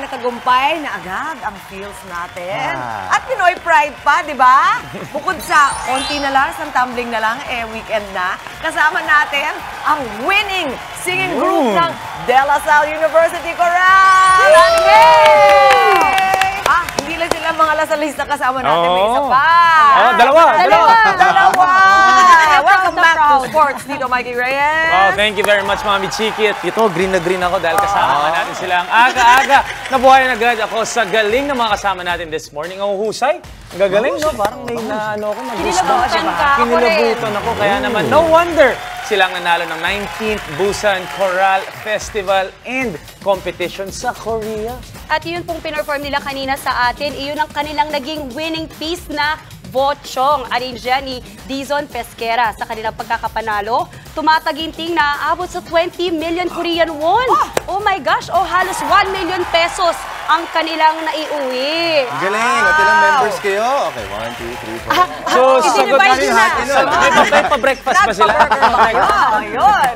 Tagumpay na agad ang feels natin. At Pinoy Pride pa, di ba? Bukod sa konti na lang, isang tumbling na lang, weekend na. Kasama natin ang winning singing group ng De La Salle University Chorale! Hindi lang sila mga lasalista kasama natin. May isa pa. Dalawa! Welcome back to Sports, Tito Mikey Reyes. Wow, thank you very much, Mami Chiki. At ito, green na green ako dahil kasama natin sila ang aga-aga. Nabuhayan agad ako sa galing ng mga kasama natin this morning. Ang husay. Ang gagaling, no? Parang may ako, kinilabutan ako. Kaya naman, no wonder silang nanalo ng 19th Busan Chorale Festival and Competition sa Korea. At yun pong pinerform nila kanina sa atin, iyon ang kanilang naging winning piece na Bochong, arrange yan ni Dizon Pesquera. Sa kanilang pagkakapanalo, tumataginting na aabot sa 20 million Korean won. Oh my gosh, halos 1 million pesos ang kanilang naiuwi. Galing! At ilang members kayo? Okay, 1, 2, 3, 4. So, sagot na may pa-breakfast ba sila?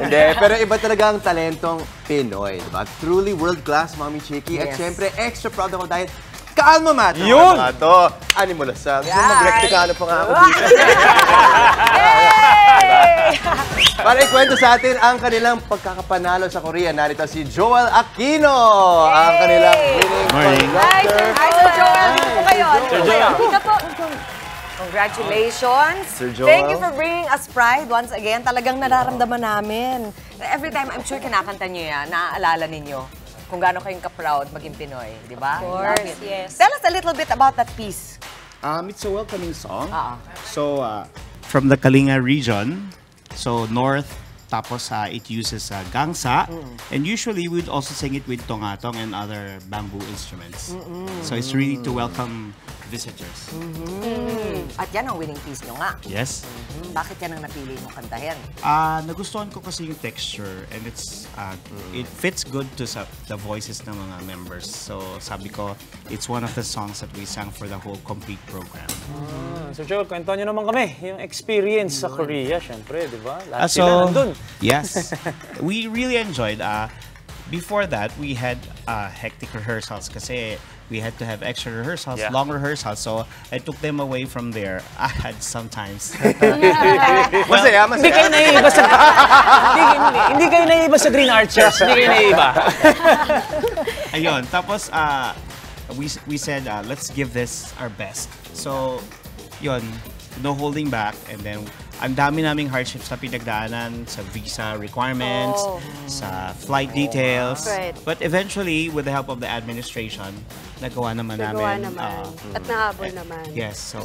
Hindi, pero iba talaga ang talentong Pinoy, diba? Truly world-class, Mami Chiki. At syempre, extra proud ako dahil Kaalma matter. Yun! Mga to. Animal assault. Yung mag-recticano pa nga ako dito. Para ikwento sa atin ang kanilang pagkakapanalo sa Korea. Narito si Joel Aquino. Ang kanilang winning conductor. Hi, Sir Joel. Dito po kayo. Sir Joel. Dito po. Congratulations. Sir Joel. Thank you for bringing us pride once again. Talagang nararamdaman namin. Every time, I'm sure kinakanta nyo yan. Naaalala ninyo kung gaano kayong ka-proud maging Pinoy, di ba? Of course, yes. Tell us a little bit about that piece. It's a welcoming song. So, from the Kalinga region. So north, tapos it uses gangsa. And usually we would also sing it with tongatong and other bamboo instruments. So it's really to welcome visitors. At yan ang winning piece nyo nga. Yes. Bakit yan ang napili mong kantahin? Nagustuhan ko kasi yung texture and it fits good to the voices ng mga members. So sabi ko, it's one of the songs that we sang for the whole complete program. So Joel, kwento nyo naman kami, yung experience sa Korea, syempre, di ba? Lahat sila nandun. Yes. We really enjoyed. Before that, we had hectic rehearsals kasi we had to have extra rehearsals, long rehearsals. So I took them away from there. I had sometimes. Masaya. Hindi kayo naiiba sa... hindi kayo naiiba sa Green Archers. Hindi kayo naiiba. Ayun. Tapos, we said, let's give this our best. So, yun, no holding back. And then, ang dami naming hardships na pinagdaanan sa visa requirements, sa flight details. Right. But eventually, with the help of the administration, nagawa naman namin. At nahabol naman. Yes, so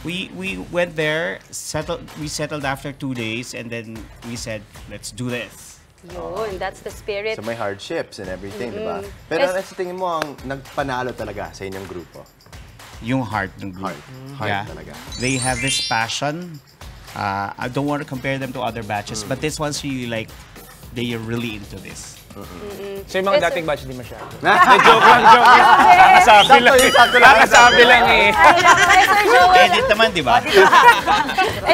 we went there, we settled after 2 days, and then we said, let's do this. Yun, that's the spirit. So may hardships and everything, di ba? Pero sa tingin mo ang nagpanalo talaga sa inyong grupo? Yung heart ng group. Heart talaga. They have this passion. I don't want to compare them to other batches, but this one's really like, they are really into this. So yung mga dating batch, hindi masyado. Joke lang. Kakasabi lang eh. Sir Joel, Edit naman, di ba?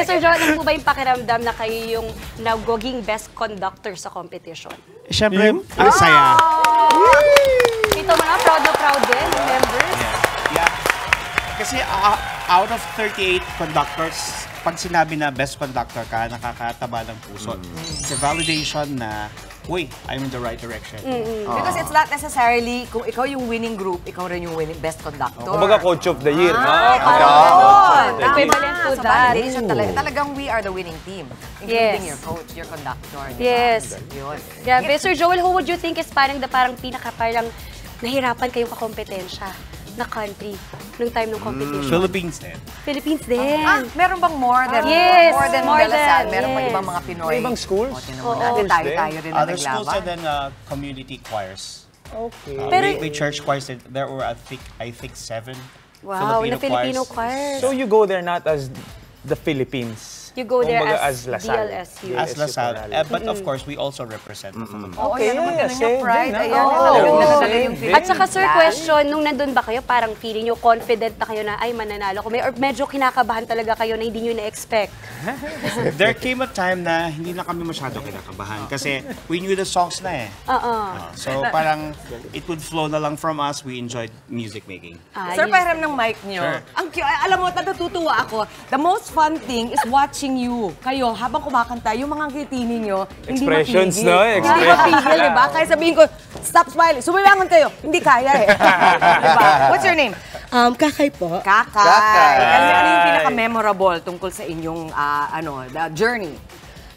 Sir Joel, ano po ba yung pakiramdam na kayo yung nagoging best conductor sa competition? Siyempre, ang saya. Dito mo na, proud na proud din, yung members. Yeah. Kasi out of 38 conductors, pag sinabi na best conductor ka, nakakataba ng puso. It's a validation na, uy, I'm in the right direction. Because it's not necessarily, kung ikaw yung winning group, ikaw rin yung winning best conductor. Kumbaga coach of the year. Parang Equivalent to so that. validation talaga. Talagang we are the winning team. Including your coach, your conductor. Diba? Yes. Yun. Grabe. Sir Joel, who would you think is parang nahirapan kayong kakompetensya na country nung time ng competition? Philippines din. Philippines din. Meron bang more than Yes, more than more Galasal? than, Meron pa yes. ibang mga Pinoy. May ibang schools? O, tinan mo natin, tayo rin na Other schools naglaban. and then community choirs. Okay. May church choirs, there were I think 7 Wow, na Filipino choirs. choirs. So you go there not as the Philippines. You go there Kumbaga, as LaSalle. DLSU. As LaSalle. But of course, we also represent the Philippines. Oo, yan naman yeah, ganun same yung pride. din, Ayan, ah. talagang Oo. nadadala yung Same. At saka sir, Philippines. question, nung nandun ba kayo, parang feeling nyo, confident na kayo na, ay, mananalo ko. Or medyo kinakabahan talaga kayo na hindi nyo na-expect. There came a time na hindi na kami masyado kinakabahan kasi we knew the songs na eh. So parang it would flow na lang from us. We enjoyed music making. Sir, pahiram ng mic niyo. Ang alam mo, natutuwa ako. The most fun thing is watching you. Kayo, habang kumakanta, yung mga ngiti ninyo, hindi Expressions, mapigil. no? Hindi Expressions. mapigil, diba? Kaya sabihin ko, stop smiling. Sumilangan kayo. Hindi kaya eh. Diba? What's your name? Kakay po. Kakay. Kasi ano yung pinaka-memorable tungkol sa inyong the journey?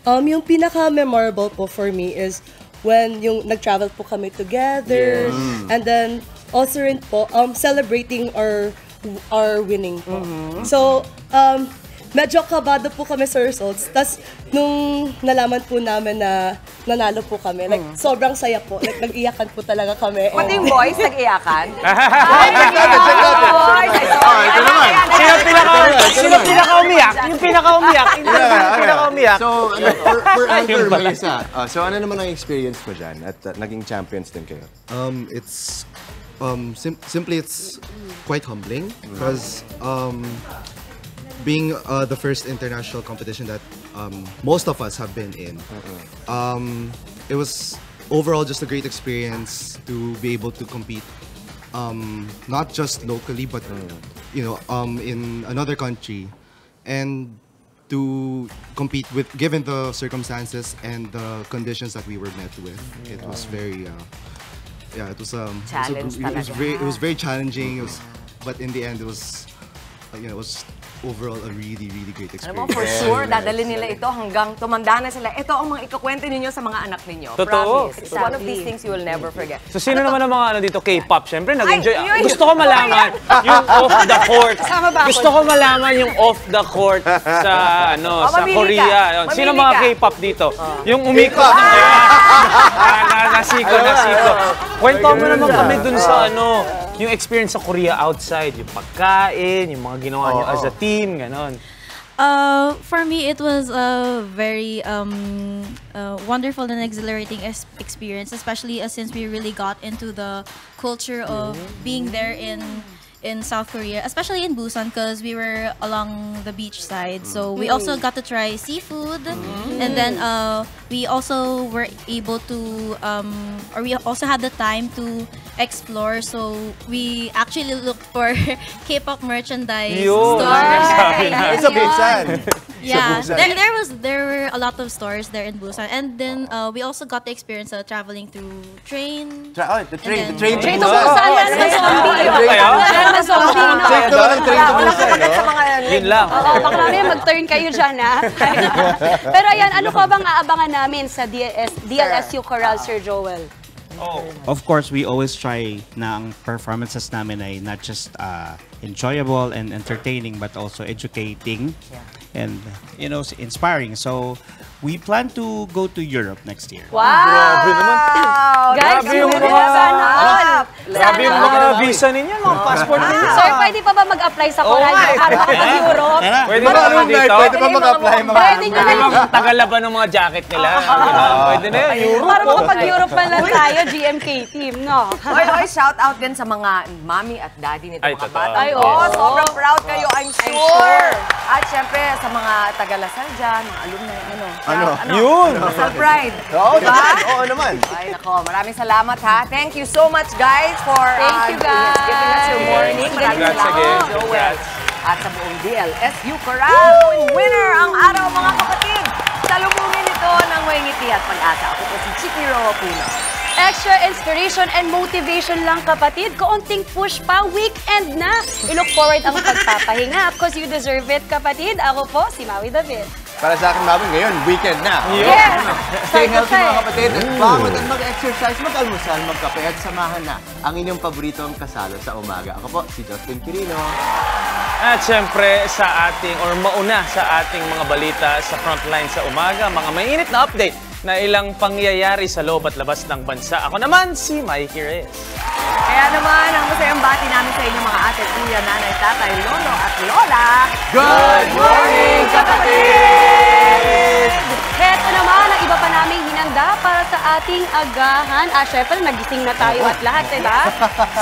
Yung pinaka-memorable po for me is when yung nag-travel po kami together. And then also rin po, celebrating our winning po. So, medyo kabado po kami sa results. Tapos, nung nalaman po namin na nanalo po kami, like, sobrang saya po. Like, nag-iyakan po talaga kami. Pati yung boys, nag-iyakan? Sino pinaka-umiyak? Yung pinaka-umiyak. Yung pinaka-umiyak. So, for Anchor, Melissa, so ano naman ang experience mo dyan at naging champions din kayo? It's simply it's quite humbling because being the first international competition that most of us have been in, it was overall just a great experience to be able to compete, not just locally but in another country, and to compete with given the circumstances and the conditions that we were met with. It was very it was Challenge it was very challenging. But in the end, it was overall a really, really great Alam mo, experience. for sure, dadalhin nila ito hanggang tumanda na sila. Ito ang mga ikukwento ninyo sa mga anak ninyo. Totoo. Promise. It's one of these things you will never forget. So sino naman ang mga ano dito, K-pop? Siyempre, nag-enjoy. Ay, yun. Gusto ko malaman yung off the court. Kasama ba ako? Gusto ko malaman yung off the court sa ano, sa mamili Korea. ka. Yun. Sino Mamili mga ka. K-pop dito? Yung umikot. Nasiko. Kwento mo naman kami dun sa ano, yung experience sa Korea outside, yung pagkain, yung mga ginawa nyo as a team, ganon. For me, it was a very wonderful and exhilarating experience, especially since we really got into the culture of being there in South Korea, especially in Busan, because we were along the beach side. So we also got to try seafood, and then we also were able to, or we also had the time to explore. So we actually looked for K-pop merchandise Yun. stores. It's a Busan. Yeah, Busan. there were a lot of stores there in Busan, and then we also got the experience of traveling through train. The train And to Train to Busan. Busan, wala naman zombie. Kaya? Wala naman zombie, no? Safe daw ang train to Wala Busan, kapagat sa no? mga Yun lang. Oo, baka mamaya mag-turn kayo dyan, ha? Pero ayan, ano pa bang aabangan namin sa DLSU Chorale, Sir Joel? Of course, we always try na ang performances namin ay not just enjoyable and entertaining, but also educating and, you know, inspiring. So, we plan to go to Europe next year. Wow! Grabe naman. Guys, Grabe yung sana mga- all. Grabe yung mga visa ninyo, mga passport ninyo. Sir, pwede pa ba mag-apply sa Chorale para makapag-Europe? Pwede ba kami dito? Pwede ba mag-apply mga Pwede nyo na lang. Tagalaban ng mga jacket nila. Pwede na yun. Europe. Para makapag-Europe man lang tayo, GMK team, no? Oy, shout out din sa mga mommy at daddy nito, Ay, mga totoo. bata. Ay, Oo, oo. sobrang proud kayo, I'm I'm sure. sure. At syempre, sa mga taga-Lasal dyan, mga alumni, Ano? Yun. Lasal Pride. Oo Diba? naman. Oo naman. Ay, nako, maraming salamat ha. Thank you so much, guys, for Thank you, guys. giving us your morning. Maraming Congrats salamat, again. Joel. Congrats. At sa buong DLSU Chorale, winner ang araw, mga kapatid. Salubungin ito ng may ngiti at pag-asa. Ako po si Chiki Puno. Extra inspiration and motivation lang, kapatid. Kaunting push pa, weekend na. I-look forward ang pagpapahinga because you deserve it, kapatid. Ako po, si Maui David. Para sa akin, Mabel, ngayon, weekend na. Yeah! Stay Start healthy, na mga tayo. kapatid. Pagod at mag-exercise, mag-almusal, magkape at samahan na ang inyong paboritong kasalo sa umaga. Ako po, si Justin Quirino. At syempre sa ating, or mauna sa ating mga balita sa frontline sa umaga, mga mainit na update na ilang pangyayari sa loob at labas ng bansa. Ako naman, si Mikey Reyes. Kaya naman, ang masayang bati namin sa inyo mga ate, kuya, nanay, tatay, lolo at lola. Good morning, kapatid! Heto naman, ang iba pa naming hinanda para sa ating agahan. Syempre, nagising na tayo at lahat, diba?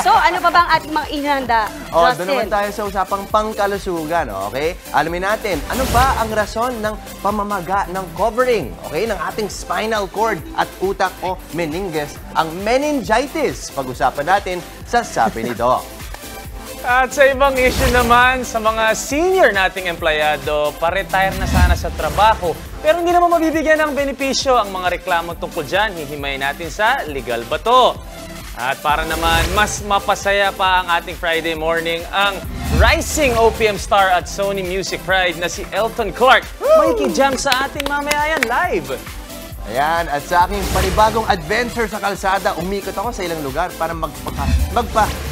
So, ano pa ba ang ating mga inihanda, Doon Justin? naman tayo sa usapang pangkalusugan, okay? Alamin natin, ano ba ang rason ng pamamaga ng covering, okay, ng ating spinal cord at utak o meninges, ang meningitis. Pag-usapan natin sa Sabi ni Doc. At sa ibang issue naman, sa mga senior nating empleyado, pa-retire na sana sa trabaho. Pero hindi naman mabibigyan ng benepisyo ang mga reklamo tungkol dyan. Hihimayin natin sa Legal Bato. At para naman mas mapasaya pa ang ating Friday morning, ang rising OPM star at Sony Music Pride na si Elton Clark. Makikijam sa ating mamaya yan live. Ayan, at sa aking panibagong adventure sa kalsada, umikot ako sa ilang lugar para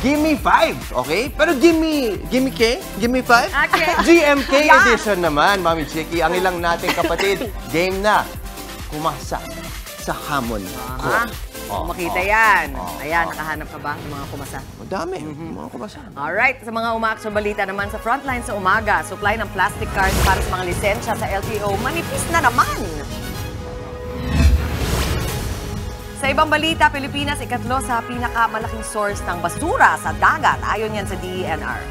Gimme 5, okay? Pero Gimme K? Gimme 5? Okay. GMK edition naman, Mami Chiki. Ang ilang nating kapatid, game na. Kumasa sa hamon ko. Makita yan. Ayan, nakahanap ka ba ng mga kumasa? Madami, mga kumasa. Alright, sa mga umaksyo balita naman sa frontline sa umaga, supply ng plastic cards para sa mga lisensya sa LTO, manipis na naman. Sa ibang balita, Pilipinas ikatlo sa pinakamalaking source ng basura sa dagat. Ayon yan sa DENR.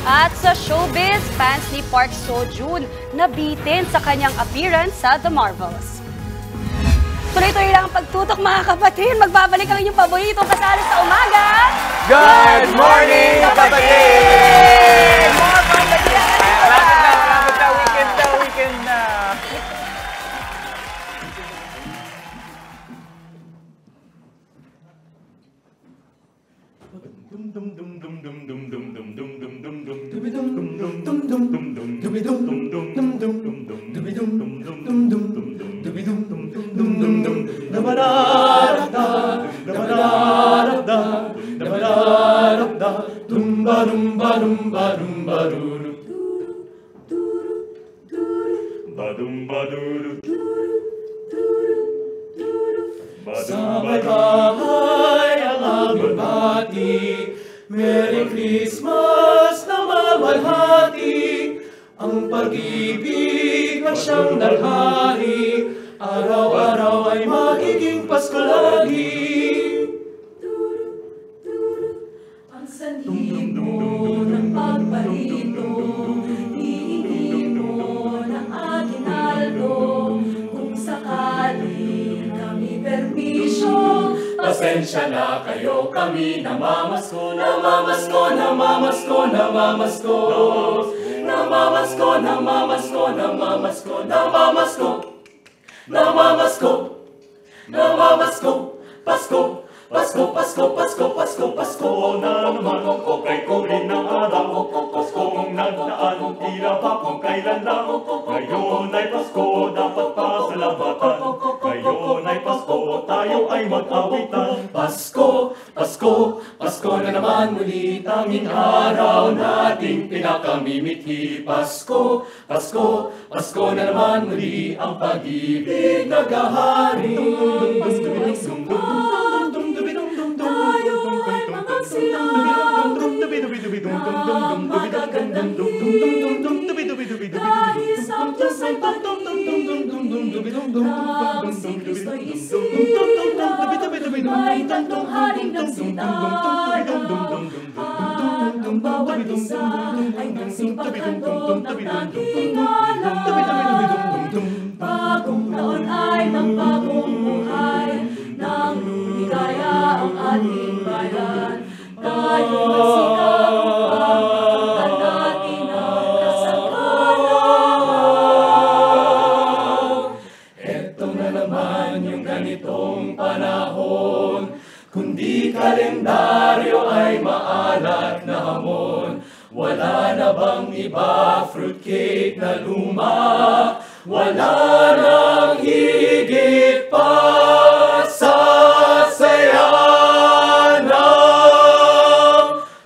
At sa showbiz, fans ni Park Seo-joon nabitin sa kanyang appearance sa The Marvels. Tuloy-tuloy lang ang pagtutok, mga kapatid. Magbabalik ang inyong paboritong kasali sa umaga. Good morning, kapatid! Malapit na, weekend na. Sa may bahay ang aming bati, Merry Christmas na mamalhati, ang pag-ibig na siyang dalhari, araw-araw ay magiging Pasko lagi. Ang sanhi mo ng pagpalito, hihingi mo ng aking aldo, kung sakali kami permisyo, pasensya na kayo, kami namamasko, namamasko, namamasko, namamasko, namamasko, namamasko, namamasko, namamasko, namamasko, namamasko, Pasko, Pasko, Pasko, Pasko, Pasko, Pasko na naman, kay kurin ng araw, Paskong nagdaan, tila pa kung kailan lang, ngayon ay Pasko, dapat pasalamatan, ngayon ay Pasko, tayo ay mag-awitan. Pasko, Pasko, Pasko na naman muli, tanging araw nating pinakamimithi. Pasko, Pasko, Pasko na naman muli, ang pag-ibig naghahari. Tayo ay mga silang, ang magagandang hit, dahil sa Diyos ay pag-ibig, ang si Kristo'y isip, may tatlong haring nagsitayan, ang bawat isa ay nagsipaghandog ng ating ngalan. Bagong taon ay magbagong buhay, nang lumigaya ang ating bayan. Tayo magsikap upang pagtan natin ang kasagalan. Eto na naman yung ganitong panahon, kundi kalendaryo ay maalat na hamon. Wala na bang iba, fruitcake na luma? Wala nang higit pa sa saya ng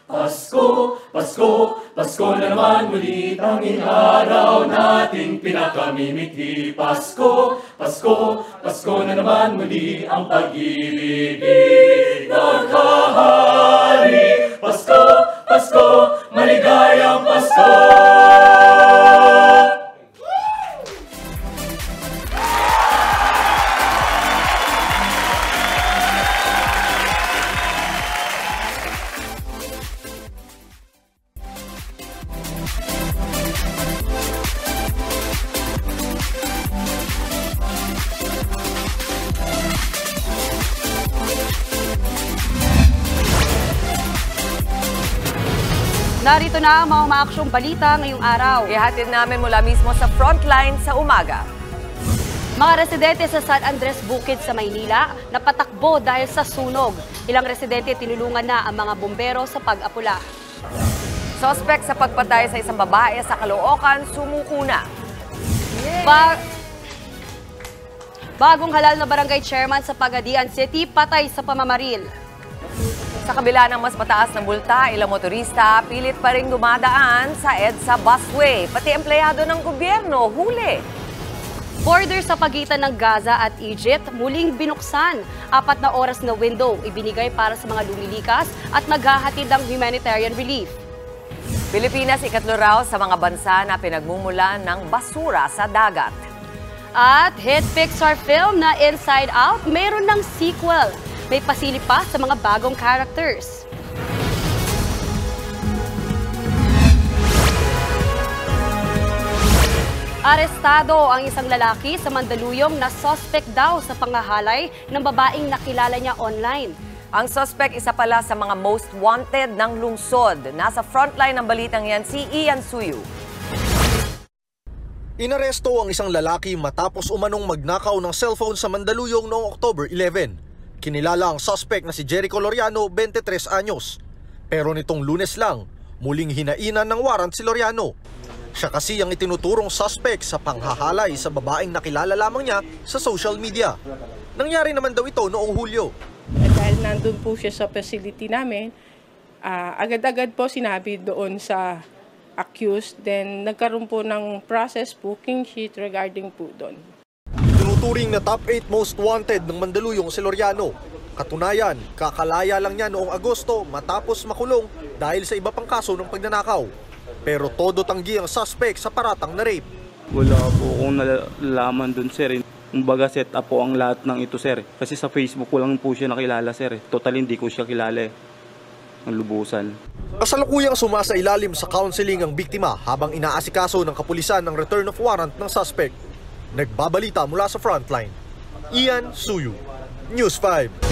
Pasko, Pasko, Pasko na naman muli, tanging araw nating pinakamimithi. Pasko, Pasko, Pasko na naman muli, ang pag-ibig naghahari. Pasko, Pasko, maligayang Pasko! Narito na ang mga maaksyong balita ngayong araw. Ihatid namin mula mismo sa frontline sa umaga. Mga residente sa San Andres Bukid sa Maynila napatakbo dahil sa sunog. Ilang residente tinulungan na ang mga bumbero sa pag-apula. Suspect sa pagpatay sa isang babae sa Caloocan, sumuko na. Bagong halal na barangay chairman sa Pagadian City, patay sa pamamaril. Sa kabila ng mas mataas na multa, ilang motorista pilit pa rin dumadaan sa EDSA busway. Pati empleyado ng gobyerno, huli. Border sa pagitan ng Gaza at Egypt muling binuksan. 4 na oras na window ibinigay para sa mga lumilikas at naghahatid ng humanitarian relief. Pilipinas ikatlo raw sa mga bansa na pinagmumulan ng basura sa dagat. At hit Pixar film na Inside Out, mayroon ng sequel. May pasilip pa sa mga bagong characters. Arestado ang isang lalaki sa Mandaluyong na suspect daw sa pangahalay ng babaeng nakilala niya online. Ang suspect isa pala sa mga most wanted ng lungsod. Nasa frontline ng balitang yan si Ian Suyu. Inaresto ang isang lalaki matapos umanong magnakaw ng cellphone sa Mandaluyong noong October 11. Kinilala ang suspect na si Jericho Loriano, 23 anyos. Pero nitong Lunes lang, muling hinainan ng warrant si Loriano. Siya kasi ang itinuturong suspect sa panghahalay sa babaeng nakilala lamang niya sa social media. Nangyari naman daw ito noong Hulyo. Dahil nandun po siya sa facility namin, agad-agad po sinabi doon sa accused, then nagkaroon po ng process booking sheet regarding po doon. Tinuturing na top 8 most wanted ng Mandaluyong si Loriano. Katunayan, kakalaya lang niya noong Agosto matapos makulong dahil sa iba pang kaso ng pagnanakaw. Pero todo tanggi ang suspect sa paratang na rape. Wala po akong nalalaman dun, sir. Kumbaga set up po ang lahat ng ito, sir. Kasi sa Facebook ko lang po siya nakilala, sir. Total hindi ko siya kilala ang lubusan. Kasalukuyang sumasa ilalim sa counseling ang biktima habang inaasikaso ng kapulisan ng return of warrant ng suspect. Nagbabalita mula sa frontline. Ian Suyu, News 5.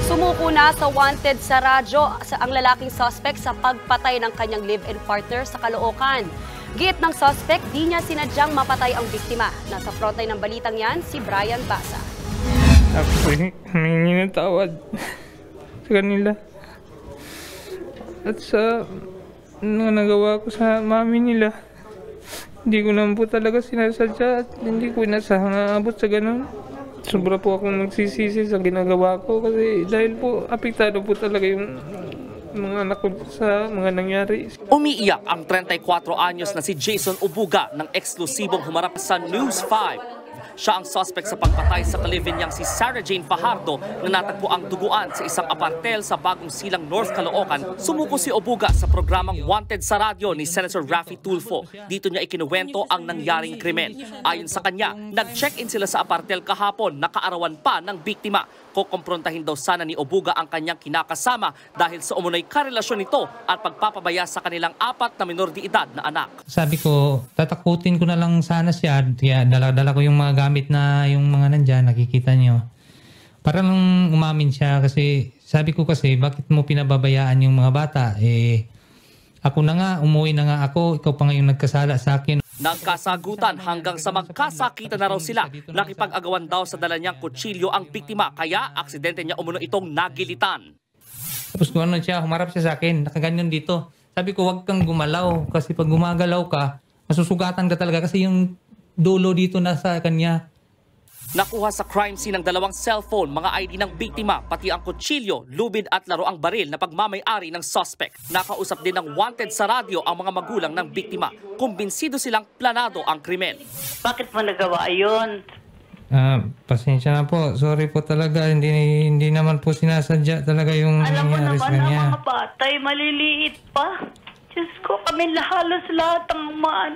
Sumuko na sa wanted sa radyo ang lalaking suspect sa pagpatay ng kanyang live-in partner sa Caloocan. Giit ng suspect, di niya sinadyang mapatay ang biktima. Nasa frontline ng balitang yan, si Brian Basa. Ako humingi ng tawad sa kanila. At sa nagawa ko sa mami nila. Hindi ko naman po talaga sinasadya at hindi ko inasahang aabot sa ganun. Sobra po akong nagsisisi sa ginagawa ko kasi dahil po apektado po talaga yung mga anak ko sa mga nangyari. Umiiyak ang 34 anyos na si Jason Ubuga ng eksklusibong humarap sa News 5. Siya ang suspect sa pagpatay sa kalivin niyang si Sarah Jane Fajardo na natagpo ang duguan sa isang apartel sa Bagong Silang, North Caloocan. Sumuko si Ubuga sa programang Wanted sa radyo ni Senator Raffy Tulfo. Dito niya ikinuwento ang nangyaring krimen. Ayon sa kanya, nag-check-in sila sa apartel kahapon, nakaarawan pa ng biktima. Kukomprontahin daw sana ni Ubuga ang kanyang kinakasama dahil sa umunoy karelasyon nito at pagpapabaya sa kanilang 4 na minor de edad na anak. Sabi ko, tatakutin ko na lang sana siya. Kaya dala-dala ko yung mga gamit na yung mga nandyan, nakikita niyo. Para lang umamin siya kasi sabi ko kasi, bakit mo pinababayaan yung mga bata? Ako na nga, umuwi na nga ako, ikaw pa ngayong nagkasala sa akin. Nagkasagutan hanggang sa magkasakitan na raw sila. Nakipag-agawan daw sa dala niyang kutsilyo ang biktima kaya aksidente niya umuno itong nagilitan. Tapos kung ano siya, humarap siya sa akin, nakaganyan dito. Sabi ko, wag kang gumalaw kasi pag gumagalaw ka, masusugatan ka talaga kasi yung dulo dito nasa kanya. Nakuha sa crime scene ng 2 cellphone, mga ID ng biktima, pati ang kutsilyo, lubid at laruang baril na pagmamay-ari ng suspect. Nakausap din ng wanted sa radyo ang mga magulang ng biktima. Kumbinsido silang planado ang krimen. Bakit mo nagawa yun? Pasensya na po. Sorry po talaga. Hindi naman po sinasadya talaga yung nangyari sa kanya. Alam mo naman ang mga batay, maliliit pa. Diyos ko, kami halos lahat ang maan.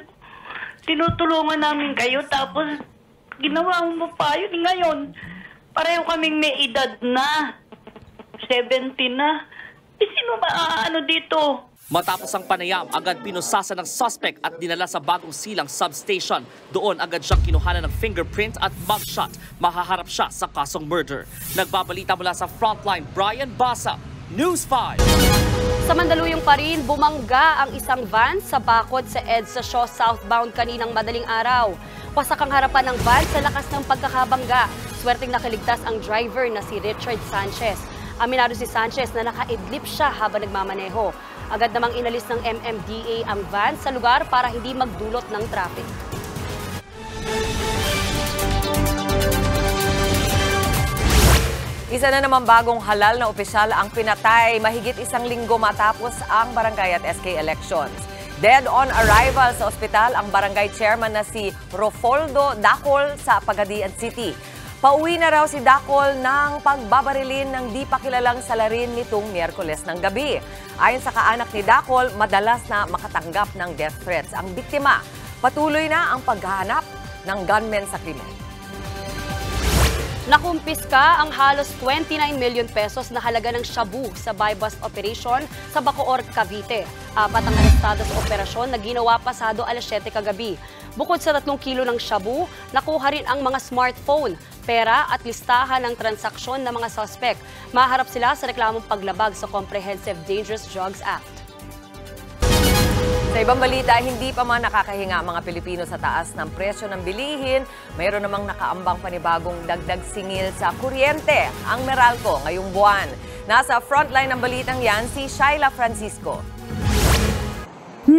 Tinutulungan namin kayo tapos ginawa mo pa yun ngayon. Pareho kaming may edad na. 70 na. Sino ba dito? Matapos ang panayam, agad pinusasa ng suspect at dinala sa Bagong Silang substation. Doon agad siyang kinuhanan ng fingerprint at mugshot. Mahaharap siya sa kasong murder. Nagbabalita mula sa frontline, Brian Basa, News 5. Sa Mandaluyong pa rin, bumangga ang isang van sa bakod sa EDSA Shaw southbound kaninang madaling araw. Wasak ang harapan ng van sa lakas ng pagkakabangga. Swerteng nakaligtas ang driver na si Richard Sanchez. Aminado si Sanchez na nakaidlip siya habang nagmamaneho. Agad namang inalis ng MMDA ang van sa lugar para hindi magdulot ng traffic. Isa na naman bagong halal na opisyal ang pinatay mahigit 1 linggo matapos ang barangay at SK elections. Dead on arrival sa ospital ang barangay chairman na si Rofoldo Dacol sa Pagadian City. Pauwi na raw si Dacol ng pagbabarilin ng di pa kilalang salarin nitong Miyerkules ng gabi. Ayon sa kaanak ni Dacol, madalas na makatanggap ng death threats ang biktima. Patuloy na ang paghahanap ng gunmen sa krimen. Nakumpiska ang halos 29 million pesos na halaga ng shabu sa buy-bust operation sa Bacoor, Cavite. 4 ang arestado sa operasyon na ginawa pasado alas 7 kagabi. Bukod sa 3 kilo ng shabu, nakuha rin ang mga smartphone, pera at listahan ng transaksyon ng mga suspect. Maharap sila sa reklamong paglabag sa Comprehensive Dangerous Drugs Act. Sa ibang balita, hindi pa man nakakahinga ang mga Pilipino sa taas ng presyo ng bilihin. Mayroon namang nakaambang panibagong dagdag singil sa kuryente, ang Meralco, ngayong buwan. Nasa frontline ng balitang yan, si Shaila Francisco.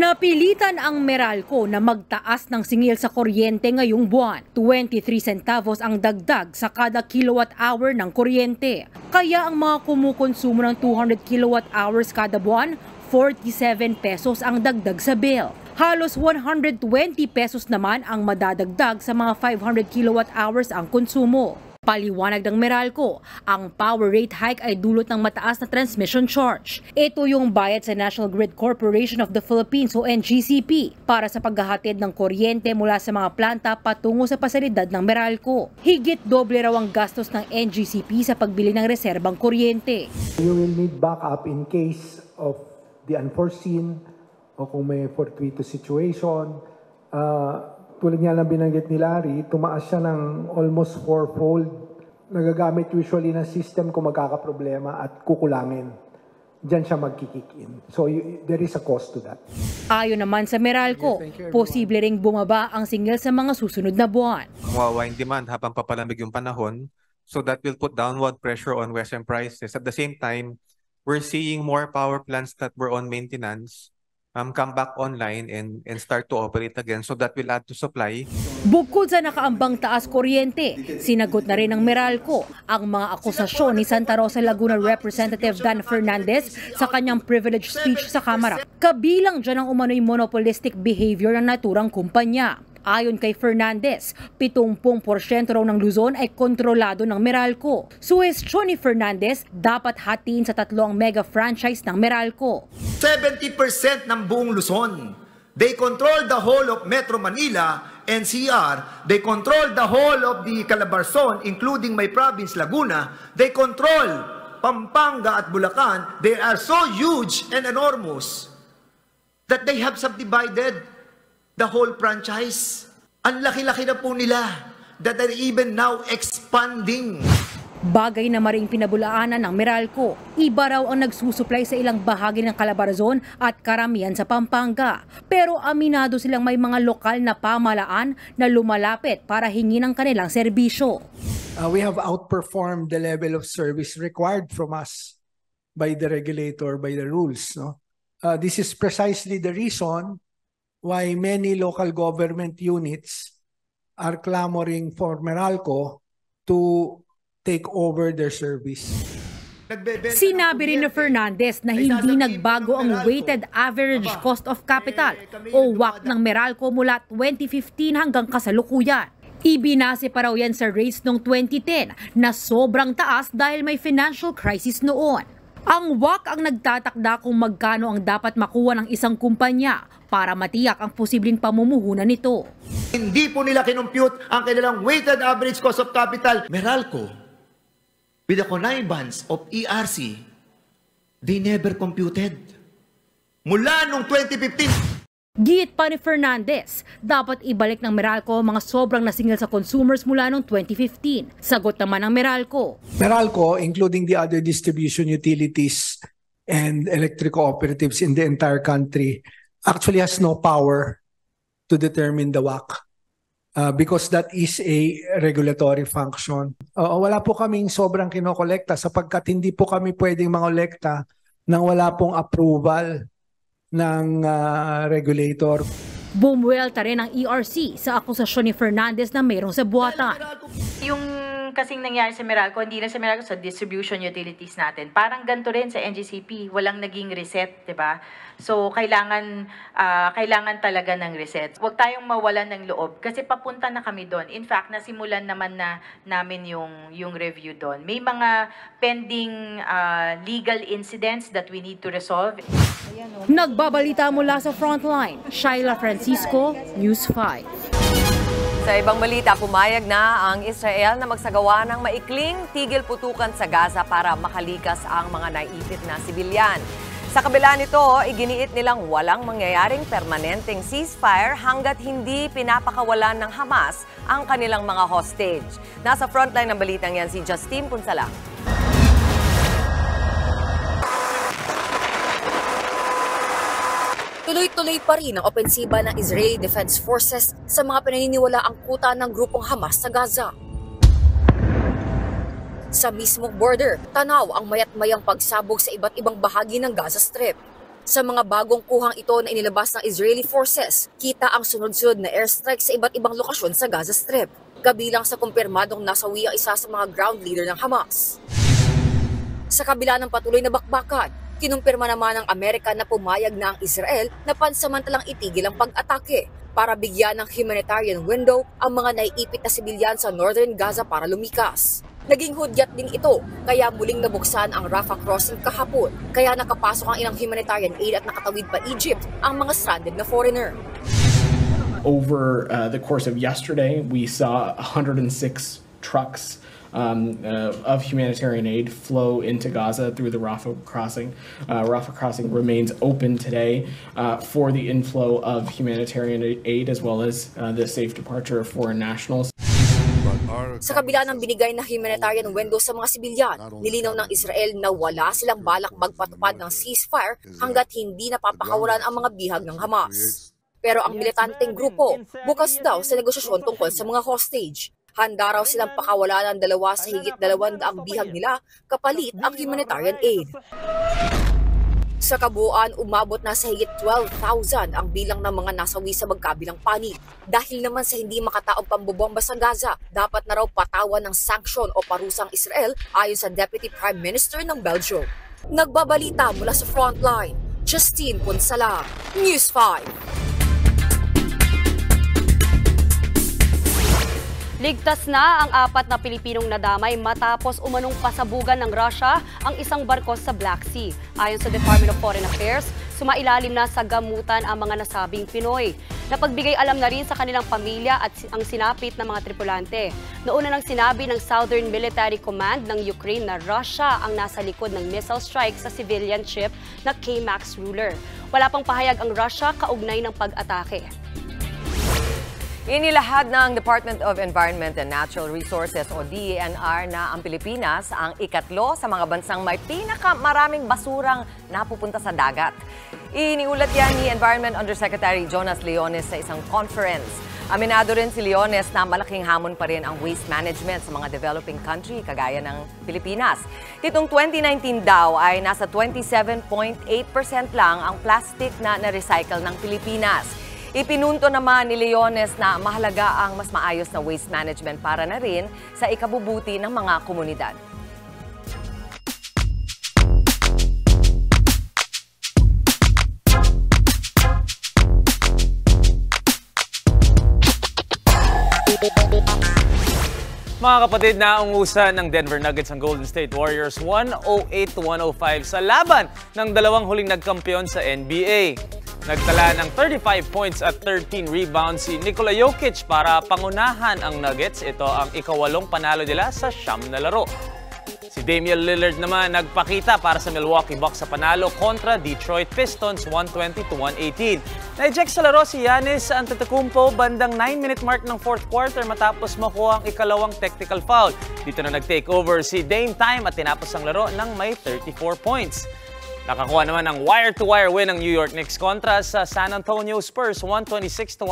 Napilitan ang Meralco na magtaas ng singil sa kuryente ngayong buwan. 23 centavos ang dagdag sa kada kilowatt hour ng kuryente. Kaya ang mga kumukonsumo ng 200 kilowatt hours kada buwan, 47 pesos ang dagdag sa bill. Halos 120 pesos naman ang madadagdag sa mga 500 kilowatt hours ang konsumo. Paliwanag ng Meralco, ang power rate hike ay dulot ng mataas na transmission charge. Ito yung bayad sa National Grid Corporation of the Philippines o NGCP para sa paghahatid ng kuryente mula sa mga planta patungo sa pasilidad ng Meralco. Higit doble raw ang gastos ng NGCP sa pagbili ng reserbang kuryente. You will need backup in case of the unforeseen o kung may fortuitous situation. Tulad nga lang binanggit ni Larry, tumaas siya ng almost fourfold. Nagagamit usually ng system kung magkakaproblema at kukulangin. Diyan siya magkikick in. So there is a cost to that. Ayon naman sa Meralco, posible ring bumaba ang singil sa mga susunod na buwan. Mawawang demand habang papalamig yung panahon, so that will put downward pressure on Western prices. At the same time, we're seeing more power plants that were on maintenance come back online and start to operate again, so that will add to supply. Bukod sa nakaambang taas kuryente, sinagot na rin ng Meralco ang mga akusasyon ni Santa Rosa Laguna Representative Dan Fernandez sa kanyang privilege speech sa Kamara. Kabilang dyan ang umano'y monopolistic behavior ng naturang kumpanya. Ayon kay Fernandez, 70% raw ng Luzon ay kontrolado ng Meralco. Suhestyon ni Fernandez, dapat hatiin sa 3 ang mega franchise ng Meralco. 70% ng buong Luzon. They control the whole of Metro Manila, NCR. They control the whole of the Calabarzon, including my province, Laguna. They control Pampanga at Bulacan. They are so huge and enormous that they have subdivided the whole franchise. Ang laki-laki na po nila that are even now expanding. Bagay na maring pinabulaanan ng Meralco. Iba raw ang nagsusupply sa ilang bahagi ng Calabarzon at karamihan sa Pampanga. Pero aminado silang may mga lokal na pamalaan na lumalapit para hingin ang kanilang serbisyo. We have outperformed the level of service required from us by the regulator, by the rules. No? This is precisely the reason why many local government units are clamoring for Meralco to take over their service. Sinabi rin ni Fernandez na hindi nagbago ang weighted average cost of capital o WACC ng Meralco mula 2015 hanggang kasalukuyan. Ibinase pa raw yan sa rates noong 2010 na sobrang taas dahil may financial crisis noon. Ang WACC ang nagtatakda kung magkano ang dapat makuha ng isang kumpanya para matiyak ang posibleng pamumuhunan nito. Hindi po nila kinumpute ang kanilang weighted average cost of capital. Meralco, with the connivance of ERC, they never computed. Mula noong 2015, Giit pa ni Fernandez, dapat ibalik ng Meralco mga sobrang nasingil sa consumers mula noong 2015. Sagot naman ng Meralco. Meralco, including the other distribution utilities and electric cooperatives in the entire country, actually has no power to determine the WACC because that is a regulatory function. Wala po kaming sobrang kinokolekta sapagkat hindi po kami pwedeng mangolekta nang wala pong approval ng regulator. Bumuelta rin ang ERC sa akusasyon ni Fernandez na mayroong sabuatan. Yung kasing nangyari sa Meralco, hindi lang sa Meralco, sa distribution utilities natin. Parang ganito rin sa NGCP, walang naging reset, di ba? So, kailangan talaga ng reset. Huwag tayong mawalan ng loob kasi papunta na kami doon. In fact, nasimulan naman na namin yung review doon. May mga pending legal incidents that we need to resolve. Nagbabalita mula sa Frontline, Shaila Francisco, News 5. Sa ibang balita, pumayag na ang Israel na magsagawa ng maikling tigil putukan sa Gaza para makalikas ang mga naipit na sibilyan. Sa kabila nito, iginiit nilang walang mangyayaring permanenteng ceasefire hanggat hindi pinapakawalan ng Hamas ang kanilang mga hostage. Nasa frontline ng balitang yan si Justine Punsalang. Tuloy-tuloy pa rin ang opensiba ng Israeli Defense Forces sa mga pinaniniwalaang kuta ng grupong Hamas sa Gaza. Sa mismong border, tanaw ang mayat-mayang pagsabog sa iba't ibang bahagi ng Gaza Strip. Sa mga bagong kuhang ito na inilabas ng Israeli forces, kita ang sunod-sunod na airstrike sa iba't ibang lokasyon sa Gaza Strip. Kabilang sa kumpirmadong nasawi ang isa sa mga ground leader ng Hamas. Sa kabila ng patuloy na bakbakan, kinumpirma naman ng Amerika na pumayag na ang Israel na pansamantalang itigil ang pag-atake para bigyan ng humanitarian window ang mga naiipit na sibilyan sa northern Gaza para lumikas. Naging hudyat din ito, kaya muling nabuksan ang Rafah crossing kahapon, kaya nakapasok ang ilang humanitarian aid at nakatawid pa Egypt ang mga stranded na foreigner. Over the course of yesterday, we saw 106 trucks of humanitarian aid flow into Gaza through the Rafah crossing. Rafah crossing remains open today for the inflow of humanitarian aid as well as the safe departure of foreign nationals. Sa kabila ng binigay na humanitarian window sa mga sibilyan, nilinaw ng Israel na wala silang balak magpatupad ng ceasefire hanggat hindi napapakawalan ang mga bihag ng Hamas. Pero ang militanteng grupo, bukas daw sa negosasyon tungkol sa mga hostage. Handa raw silang pakawalan ng 2 sa higit 200 bihag nila kapalit ang humanitarian aid. Sa kabuuan, umabot na sa higit 12,000 ang bilang ng mga nasawi sa magkabilang panig. Dahil naman sa hindi makataong pambobomba sa Gaza, dapat na raw patawan ng sanksyon o parusang Israel ayon sa Deputy Prime Minister ng Belgium. Nagbabalita mula sa frontline, Justine Punsalang, News 5. Ligtas na ang 4 na Pilipinong nadamay matapos umanong pasabugan ng Russia ang isang barko sa Black Sea. Ayon sa Department of Foreign Affairs, sumailalim na sa gamutan ang mga nasabing Pinoy. Napagbigay alam na rin sa kanilang pamilya at ang sinapit ng mga tripulante. Noon na nang sinabi ng Southern Military Command ng Ukraine na Russia ang nasa likod ng missile strike sa civilian ship na K-MAX Ruler. Wala pang pahayag ang Russia kaugnay ng pag-atake. Inilahad ng Department of Environment and Natural Resources o DENR na ang Pilipinas ang ikatlo sa mga bansang may pinakamaraming basurang napupunta sa dagat. Iniulat yan ni Environment Undersecretary Jonas Leones sa isang conference. Aminado rin si Leones na malaking hamon pa rin ang waste management sa mga developing country kagaya ng Pilipinas. Itong 2019 daw ay nasa 27.8% lang ang plastic na na-recycle ng Pilipinas. Ipinunto naman ni Leones na mahalaga ang mas maayos na waste management para na rin sa ikabubuti ng mga komunidad. Mga kapatid, naungusan ng Denver Nuggets ang Golden State Warriors 108-105 sa laban ng dalawang huling nagkampiyon sa NBA. Nagtala ng 35 points at 13 rebounds si Nikola Jokic para pangunahan ang Nuggets. Ito ang ika-8 panalo nila sa 9 na laro. Si Damian Lillard naman nagpakita para sa Milwaukee Bucks sa panalo kontra Detroit Pistons 120-118. Na-eject sa laro si Giannis Antetokounmpo bandang 9-minute mark ng 4th quarter matapos makuha ang ikalawang technical foul. Dito na nag-take over si Dame Time at tinapos ang laro ng may 34 points. Nakakuha naman ng wire-to-wire win ng New York Knicks kontra sa San Antonio Spurs 126-105.